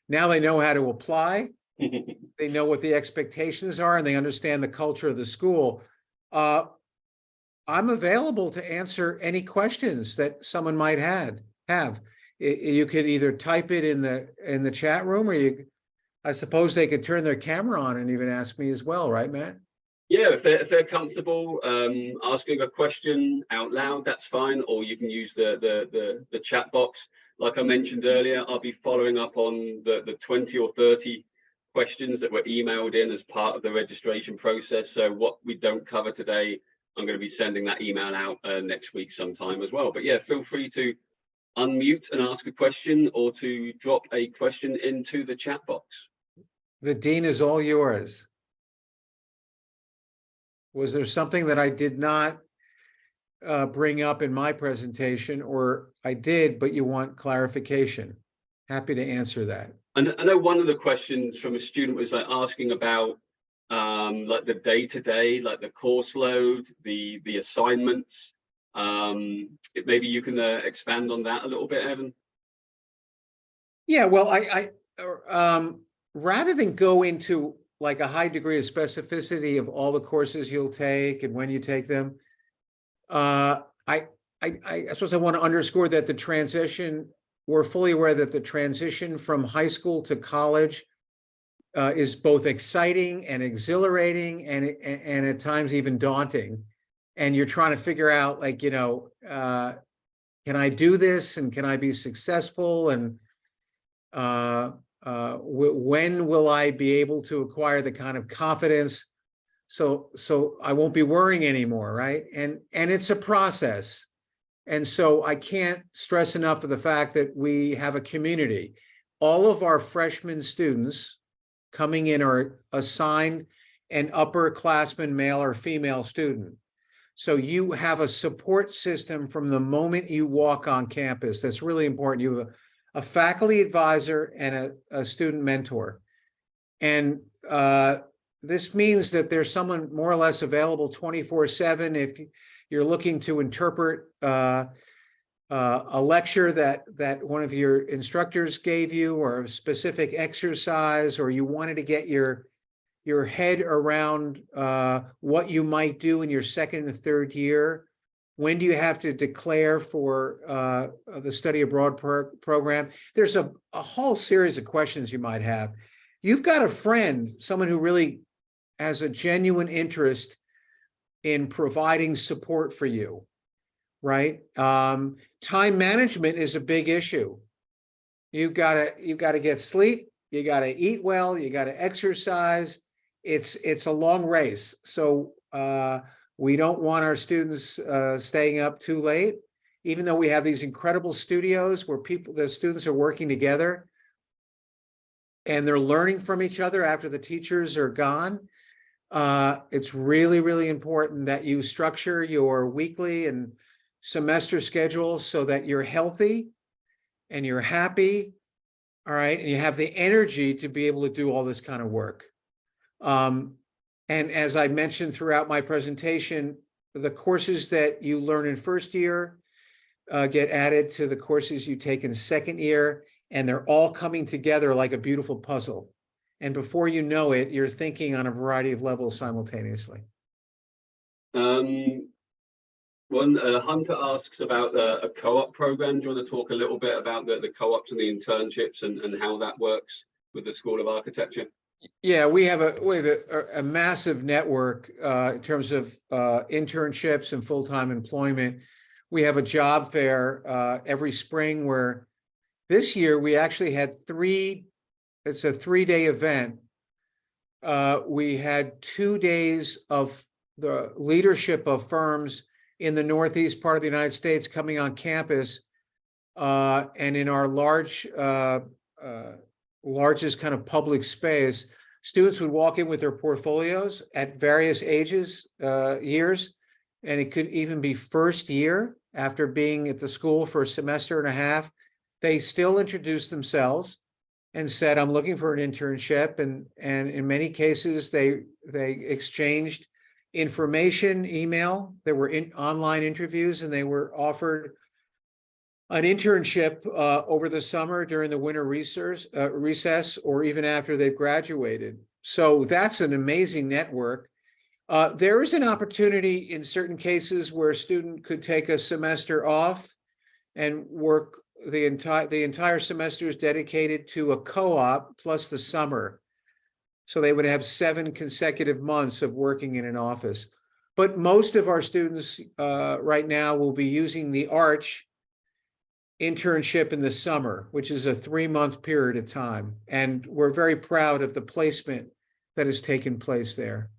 now they know how to apply. They know what the expectations are and they understand the culture of the school. I'm available to answer any questions that someone might have. You could either type it in the chat room, or I suppose they could turn their camera on and even ask me as well, right, Matt? Yeah, if they're comfortable asking a question out loud, that's fine. Or you can use the chat box. Like I mentioned earlier, I'll be following up on the 20 or 30 questions that were emailed in as part of the registration process. So what we don't cover today, I'm going to be sending that email out next week sometime as well. But yeah, feel free to unmute and ask a question or to drop a question into the chat box. The dean is all yours. Was there something that I did not bring up in my presentation, or I did, but you want clarification? Happy to answer that. And I know one of the questions from a student was like asking about like the day-to-day, like the course load, the assignments. Maybe you can expand on that a little bit, Evan. Yeah, well, I rather than go into like a high degree of specificity of all the courses you'll take and when you take them, I suppose I want to underscore that the transition, we're fully aware that the transition from high school to college is both exciting and exhilarating and at times even daunting. And you're trying to figure out, like, you know, can I do this and can I be successful? And when will I be able to acquire the kind of confidence so I won't be worrying anymore, right? And it's a process. And so I can't stress enough of the fact that we have a community. All of our freshman students coming in are assigned an upperclassman, male or female student. So you have a support system from the moment you walk on campus. That's really important. You have a faculty advisor and a student mentor. And this means that there's someone more or less available 24/7 if you're looking to interpret a lecture that one of your instructors gave you, or a specific exercise, or you wanted to get your head around what you might do in your second and third year. When do you have to declare for the study abroad program? There's a whole series of questions you might have. You've got a friend, someone who really has a genuine interest in providing support for you, right? Time management is a big issue. You've got to get sleep, you got to eat well, you got to exercise. It's a long race. So we don't want our students staying up too late, even though we have these incredible studios where the students are working together and they're learning from each other after the teachers are gone. It's really, really important that you structure your weekly and semester schedules so that you're healthy and you're happy, all right, and you have the energy to be able to do all this kind of work. And as I mentioned throughout my presentation, the courses that you learn in first year get added to the courses you take in second year, and they're all coming together like a beautiful puzzle. And before you know it, you're thinking on a variety of levels simultaneously. Hunter asks about a co-op program. Do you want to talk a little bit about the co-ops and the internships and how that works with the School of Architecture? Yeah, we have a massive network in terms of internships and full-time employment. We have a job fair every spring where this year we actually had it's a 3-day event. We had 2 days of the leadership of firms in the Northeast part of the United States coming on campus. And in our largest kind of public space, students would walk in with their portfolios at various ages, years, and it could even be first year after being at the school for a semester and a half. They still introduced themselves and said, I'm looking for an internship. And in many cases, they exchanged information, email. There were online interviews, and they were offered an internship over the summer during the winter recess, or even after they've graduated. So that's an amazing network. There is an opportunity in certain cases where a student could take a semester off and work the entire semester is dedicated to a co-op plus the summer. So they would have 7 consecutive months of working in an office. But most of our students right now will be using the Arch internship in the summer, which is a 3-month period of time. And we're very proud of the placement that has taken place there.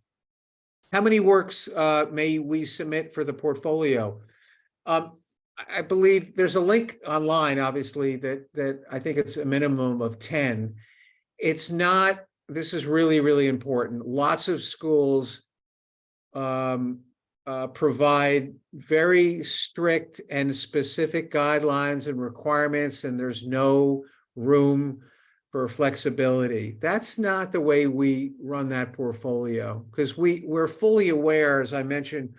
How many works may we submit for the portfolio? I believe there's a link online, obviously, that I think it's a minimum of 10. It's not, this is really, really important. Lots of schools provide very strict and specific guidelines and requirements, and there's no room for flexibility. That's not the way we run that portfolio, because we're fully aware, as I mentioned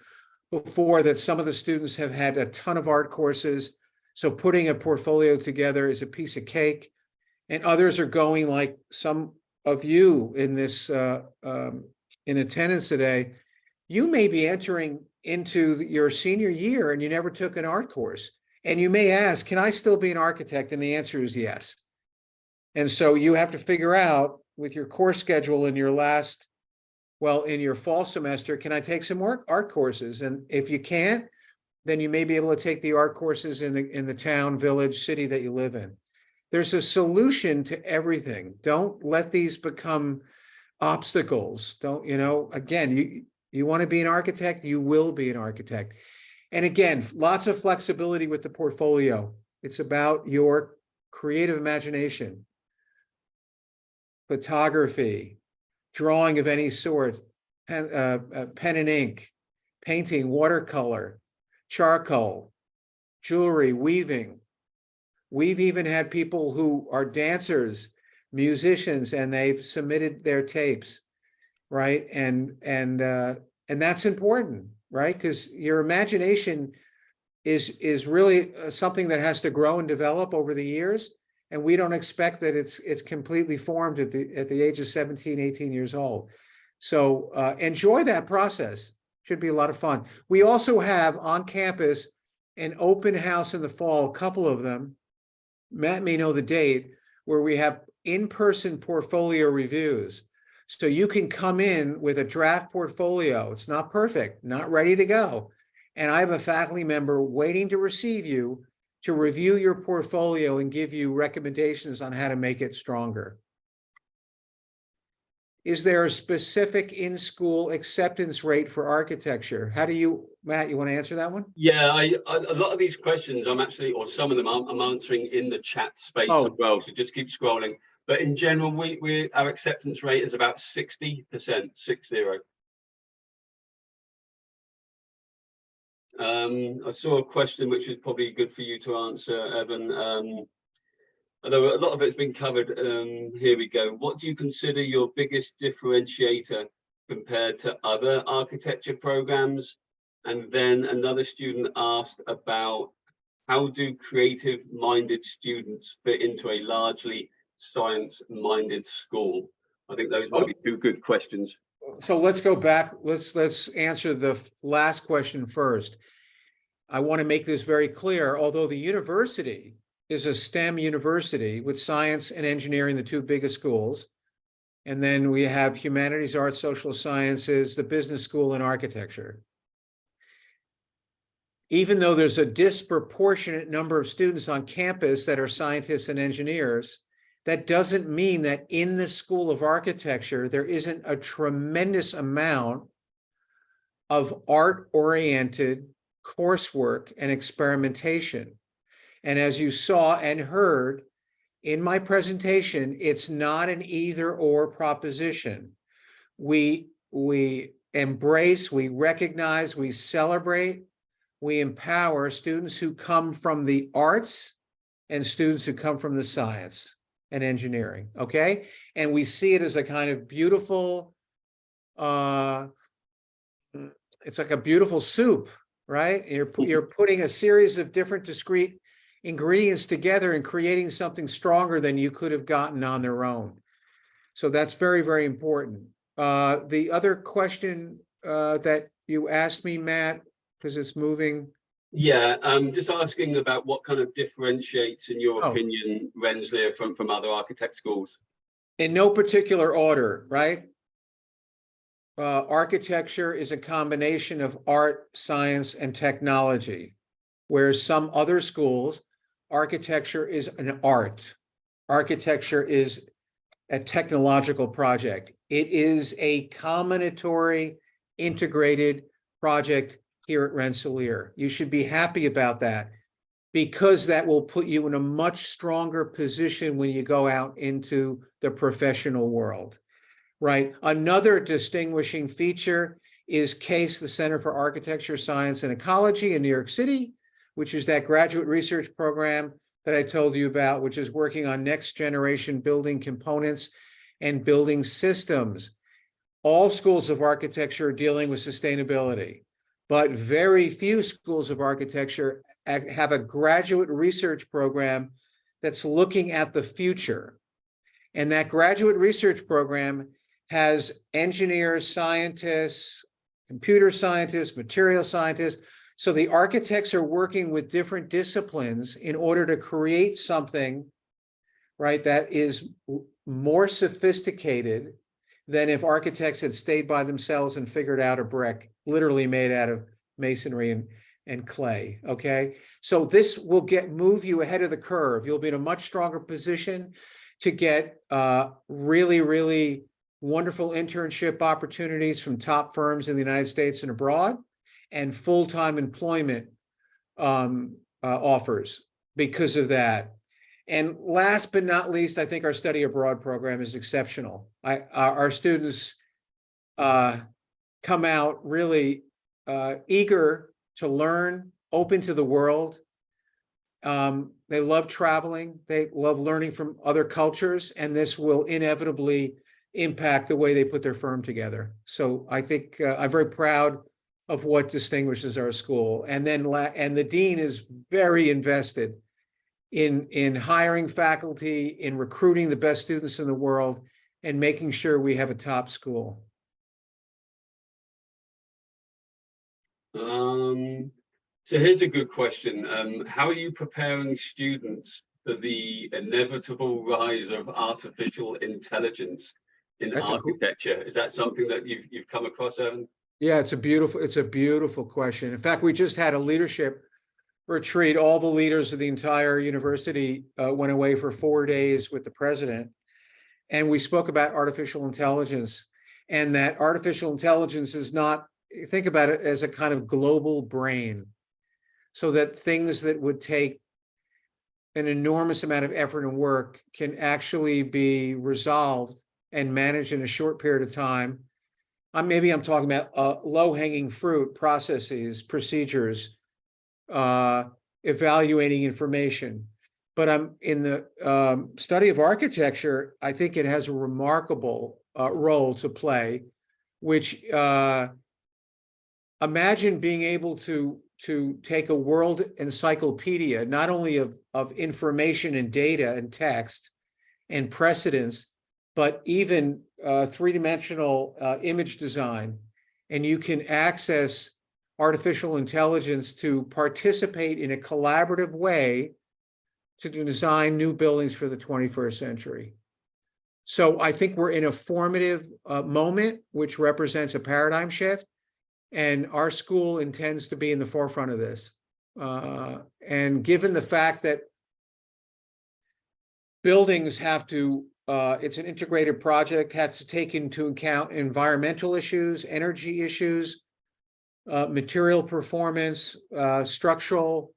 before, that some of the students have had a ton of art courses. So putting a portfolio together is a piece of cake, and others are going, like some of you in this in attendance today. You may be entering into your senior year and you never took an art course. And you may ask, can I still be an architect? And the answer is yes. And so you have to figure out with your course schedule in your in your fall semester, can I take some more art courses? And if you can't, then you may be able to take the art courses in the town, village, city that you live in. There's a solution to everything. Don't let these become obstacles. Don't, again, you want to be an architect, you will be an architect. And again, lots of flexibility with the portfolio. It's about your creative imagination, photography, drawing of any sort, pen and ink, painting, watercolor, charcoal, jewelry, weaving. We've even had people who are dancers, musicians, and they've submitted their tapes, right? And that's important, right? Because your imagination is really something that has to grow and develop over the years. And we don't expect that it's completely formed at the age of 17, 18 years old. So enjoy that process. Should be a lot of fun. We also have on campus an open house in the fall, a couple of them. Matt may know the date, where we have in-person portfolio reviews. So you can come in with a draft portfolio. It's not perfect, not ready to go. And I have a faculty member waiting to receive you to review your portfolio and give you recommendations on how to make it stronger. Is there a specific in-school acceptance rate for architecture? How do you, Matt, you want to answer that one? Yeah, a lot of these questions I'm actually, or some of them I'm answering in the chat space as Oh. well. So just keep scrolling. But in general, our acceptance rate is about 60%, 60. I saw a question which is probably good for you to answer, Evan. Although a lot of it's been covered, here we go. What do you consider your biggest differentiator compared to other architecture programs? And then another student asked about how do creative-minded students fit into a largely science-minded school? I think those might be two good questions. So let's go back. Let's answer the last question first. I want to make this very clear. Although the university is a STEM university with science and engineering, the two biggest schools, and then we have humanities, arts, social sciences, the business school, and architecture. Even though there's a disproportionate number of students on campus that are scientists and engineers, that doesn't mean that in the School of Architecture, there isn't a tremendous amount of art-oriented coursework and experimentation. And as you saw and heard in my presentation, it's not an either-or proposition. We embrace, we recognize, we celebrate, we empower students who come from the arts and students who come from the science and engineering, okay? And we see it as a kind of beautiful, it's like a beautiful soup, right? You're putting a series of different discrete ingredients together and creating something stronger than you could have gotten on their own. So that's very, very important. The other question that you asked me, Matt, because it's moving. Yeah, just asking about what kind of differentiates, in your opinion, Rensselaer from other architect schools? In no particular order, right? Architecture is a combination of art, science, and technology, whereas some other schools, architecture is an art. Architecture is a technological project. It is a combinatory, integrated project here at Rensselaer. You should be happy about that, because that will put you in a much stronger position when you go out into the professional world, right? Another distinguishing feature is CASE, the Center for Architecture, Science, and Ecology in New York City, which is that graduate research program that I told you about, which is working on next generation building components and building systems. All schools of architecture are dealing with sustainability, but very few schools of architecture have a graduate research program that's looking at the future. And that graduate research program has engineers, scientists, computer scientists, material scientists. So the architects are working with different disciplines in order to create something, right, that is more sophisticated than if architects had stayed by themselves and figured out a brick, literally made out of masonry and clay, okay? So this will move you ahead of the curve. You'll be in a much stronger position to get really, really wonderful internship opportunities from top firms in the United States and abroad, and full-time employment offers because of that. And last but not least, I think our study abroad program is exceptional. Our students come out really eager to learn, open to the world. They love traveling. They love learning from other cultures, and this will inevitably impact the way they put their firm together. So I think I'm very proud of what distinguishes our school. And then the dean is very invested in hiring faculty, in recruiting the best students in the world, and making sure we have a top school. So here's a good question. How are you preparing students for the inevitable rise of artificial intelligence in That's a cool, architecture? Is that something that you've come across, Evan? yeah, it's a beautiful question. In fact, we just had a leadership retreat. All the leaders of the entire university went away for 4 days with the president. And we spoke about artificial intelligence, and that artificial intelligence is not, think about it as a kind of global brain, so that things that would take an enormous amount of effort and work can actually be resolved and managed in a short period of time. Maybe I'm talking about low-hanging fruit processes, procedures, evaluating information. But I'm in the study of architecture, I think it has a remarkable role to play, which imagine being able to take a world encyclopedia, not only of information and data and text and precedents, but even three-dimensional image design, and you can access artificial intelligence to participate in a collaborative way to design new buildings for the 21st century. So I think we're in a formative moment, which represents a paradigm shift, and our school intends to be in the forefront of this. And given the fact that buildings have to, it's an integrated project, has to take into account environmental issues, energy issues, material performance, structural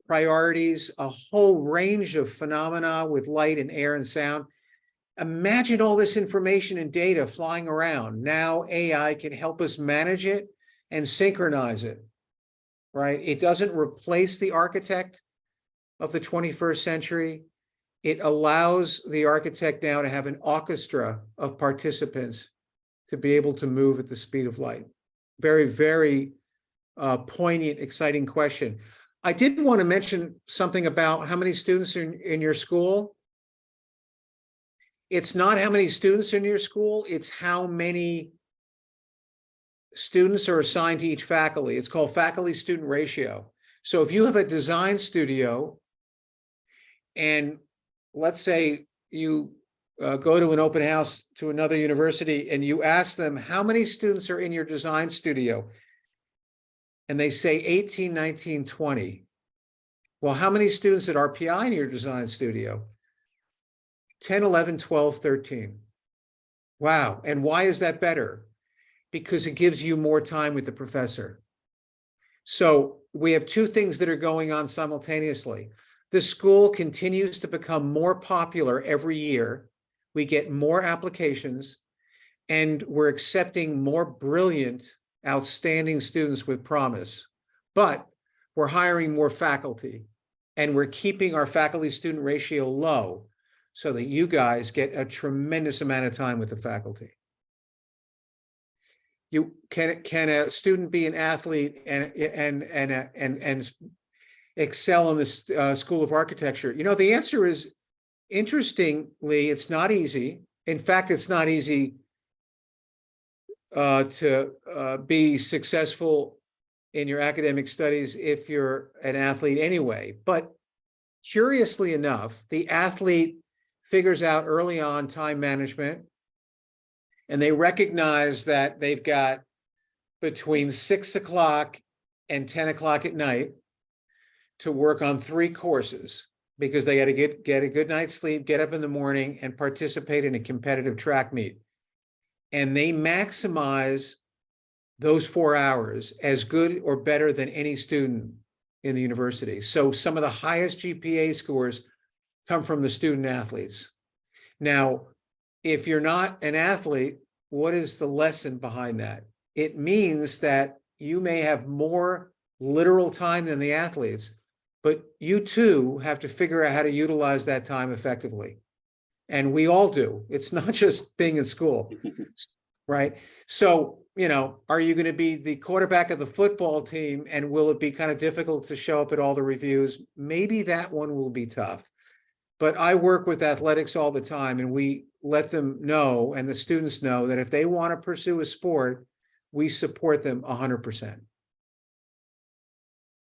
priorities, a whole range of phenomena with light and air and sound. Imagine all this information and data flying around. Now AI can help us manage it and synchronize it, right? It doesn't replace the architect of the 21st century. It allows the architect now to have an orchestra of participants to be able to move at the speed of light. Very, very poignant, exciting question. I did want to mention something about how many students are in your school. It's not how many students in your school, it's how many students are assigned to each faculty. It's called faculty-student ratio. So if you have a design studio, and let's say you go to an open house to another university and you ask them, how many students are in your design studio? And they say 18, 19, 20. Well, how many students at RPI in your design studio? 10, 11, 12, 13. Wow. And why is that better? Because it gives you more time with the professor. So we have two things that are going on simultaneously. The school continues to become more popular every year. We get more applications, and we're accepting more brilliant, outstanding students with promise. But we're hiring more faculty, and we're keeping our faculty-student ratio low so that you guys get a tremendous amount of time with the faculty. You can a student be an athlete and excel in this School of Architecture? You know, the answer is, interestingly, it's not easy. In fact, it's not easy to be successful in your academic studies if you're an athlete anyway. But curiously enough, the athlete figures out early on time management, and they recognize that they've got between 6 o'clock and 10 o'clock at night to work on 3 courses, because they got to get a good night's sleep, get up in the morning, and participate in a competitive track meet. And they maximize those 4 hours as good or better than any student in the university. So some of the highest GPA scores come from the student athletes. Now, if you're not an athlete, what is the lesson behind that? It means that you may have more literal time than the athletes, but you too have to figure out how to utilize that time effectively. And we all do. It's not just being in school, right? So, you know, are you going to be the quarterback of the football team, and will it be kind of difficult to show up at all the reviews? Maybe that one will be tough. But I work with athletics all the time, and we let them know, and the students know, that if they want to pursue a sport, we support them 100%.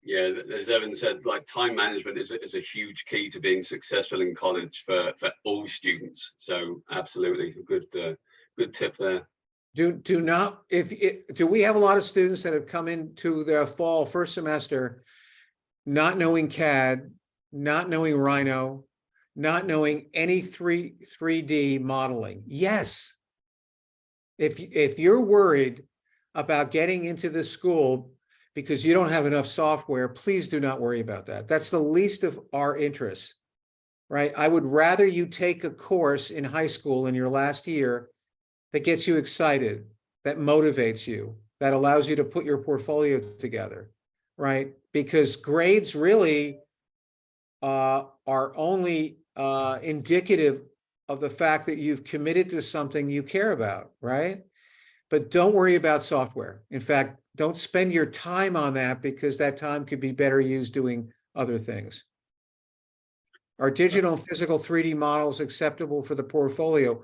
Yeah, as Evan said, like time management is a huge key to being successful in college for all students. So absolutely a good tip there. Do not, do we have a lot of students that have come into their fall first semester not knowing CAD, not knowing Rhino, not knowing any 3D modeling? Yes. If you're worried about getting into this school because you don't have enough software, please do not worry about that. That's the least of our interests, right? I would rather you take a course in high school in your last year that gets you excited, that motivates you, that allows you to put your portfolio together, right? Because grades really are only indicative of the fact that you've committed to something you care about, right? But don't worry about software. In fact, don't spend your time on that because that time could be better used doing other things. Are digital and physical 3D models acceptable for the portfolio?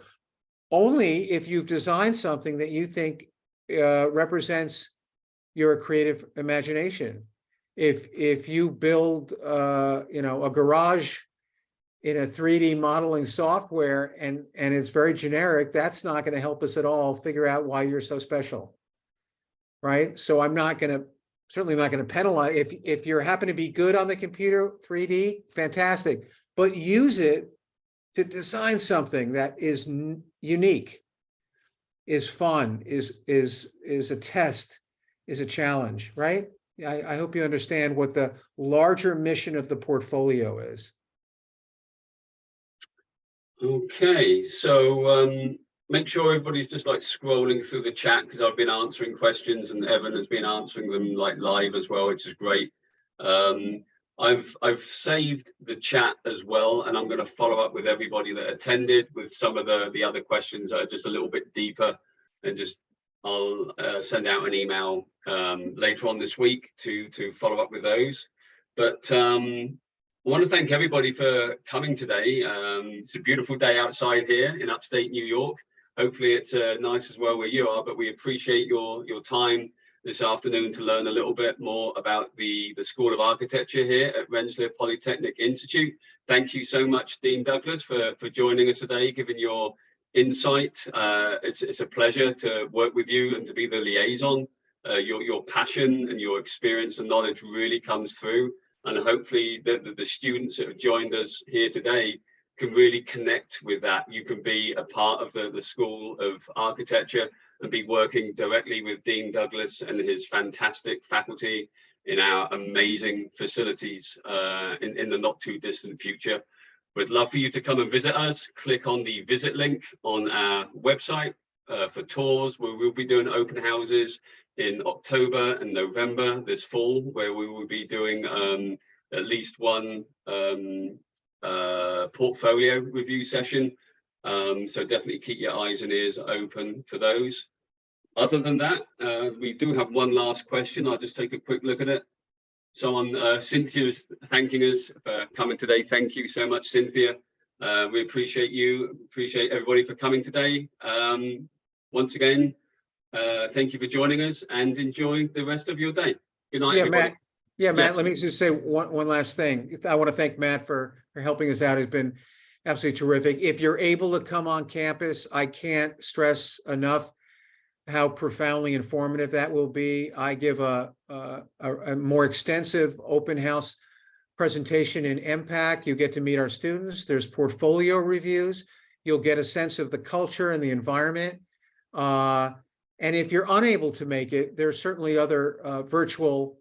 Only if you've designed something that you think represents your creative imagination. If you build a garage in a 3D modeling software and it's very generic, that's not going to help us at all figure out why you're so special, right? So I'm not going to, certainly not going to penalize. If you happen to be good on the computer, 3D, fantastic, but use it to design something that is unique, is fun, is a test, is a challenge, right? I hope you understand what the larger mission of the portfolio is. Okay, so make sure everybody's just like scrolling through the chat because I've been answering questions and Evan has been answering them like live as well, which is great. I've saved the chat as well, and I'm going to follow up with everybody that attended with some of the other questions that are just a little bit deeper, and just I'll send out an email later on this week to follow up with those. But I want to thank everybody for coming today. It's a beautiful day outside here in upstate New York. Hopefully it's nice as well where you are, but we appreciate your time this afternoon to learn a little bit more about the School of Architecture here at Rensselaer Polytechnic Institute. Thank you so much, Dean Douglas, for joining us today, giving your insight. It's a pleasure to work with you and to be the liaison. Your passion and your experience and knowledge really comes through. And hopefully the students that have joined us here today can really connect with that. You can be a part of the School of Architecture and be working directly with Dean Douglas and his fantastic faculty in our amazing facilities in the not too distant future. We'd love for you to come and visit us. Click on the visit link on our website for tours, where we'll be doing open houses in October and November this fall, where we will be doing at least one portfolio review session. So definitely keep your eyes and ears open for those. Other than that, we do have one last question. I'll just take a quick look at it. Someone, Cynthia's thanking us for coming today. Thank you so much, Cynthia. We appreciate you, appreciate everybody for coming today. Once again, thank you for joining us and enjoy the rest of your day. Good night, everybody. Matt, yes. Let me just say one last thing. I want to thank Matt for helping us out. It's been absolutely terrific. If you're able to come on campus, I can't stress enough how profoundly informative that will be. I give a more extensive open house presentation in MPAC. You get to meet our students. There's portfolio reviews. You'll get a sense of the culture and the environment. And if you're unable to make it, there's certainly other virtual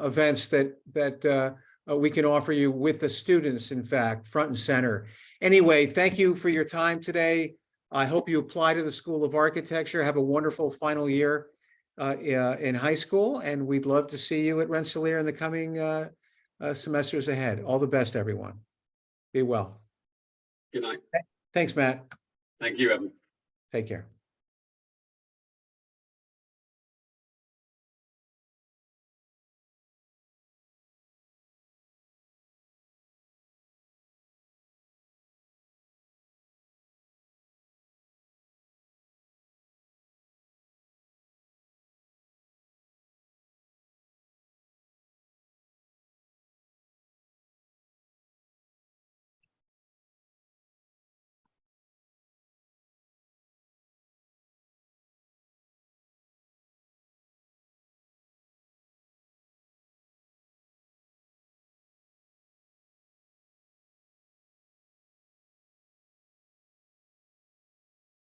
events that we can offer you with the students, in fact, front and center. Anyway, thank you for your time today. I hope you apply to the School of Architecture. Have a wonderful final year in high school, and we'd love to see you at Rensselaer in the coming semesters ahead. All the best, everyone. Be well. Good night. Thanks, Matt. Thank you, Evan. Take care.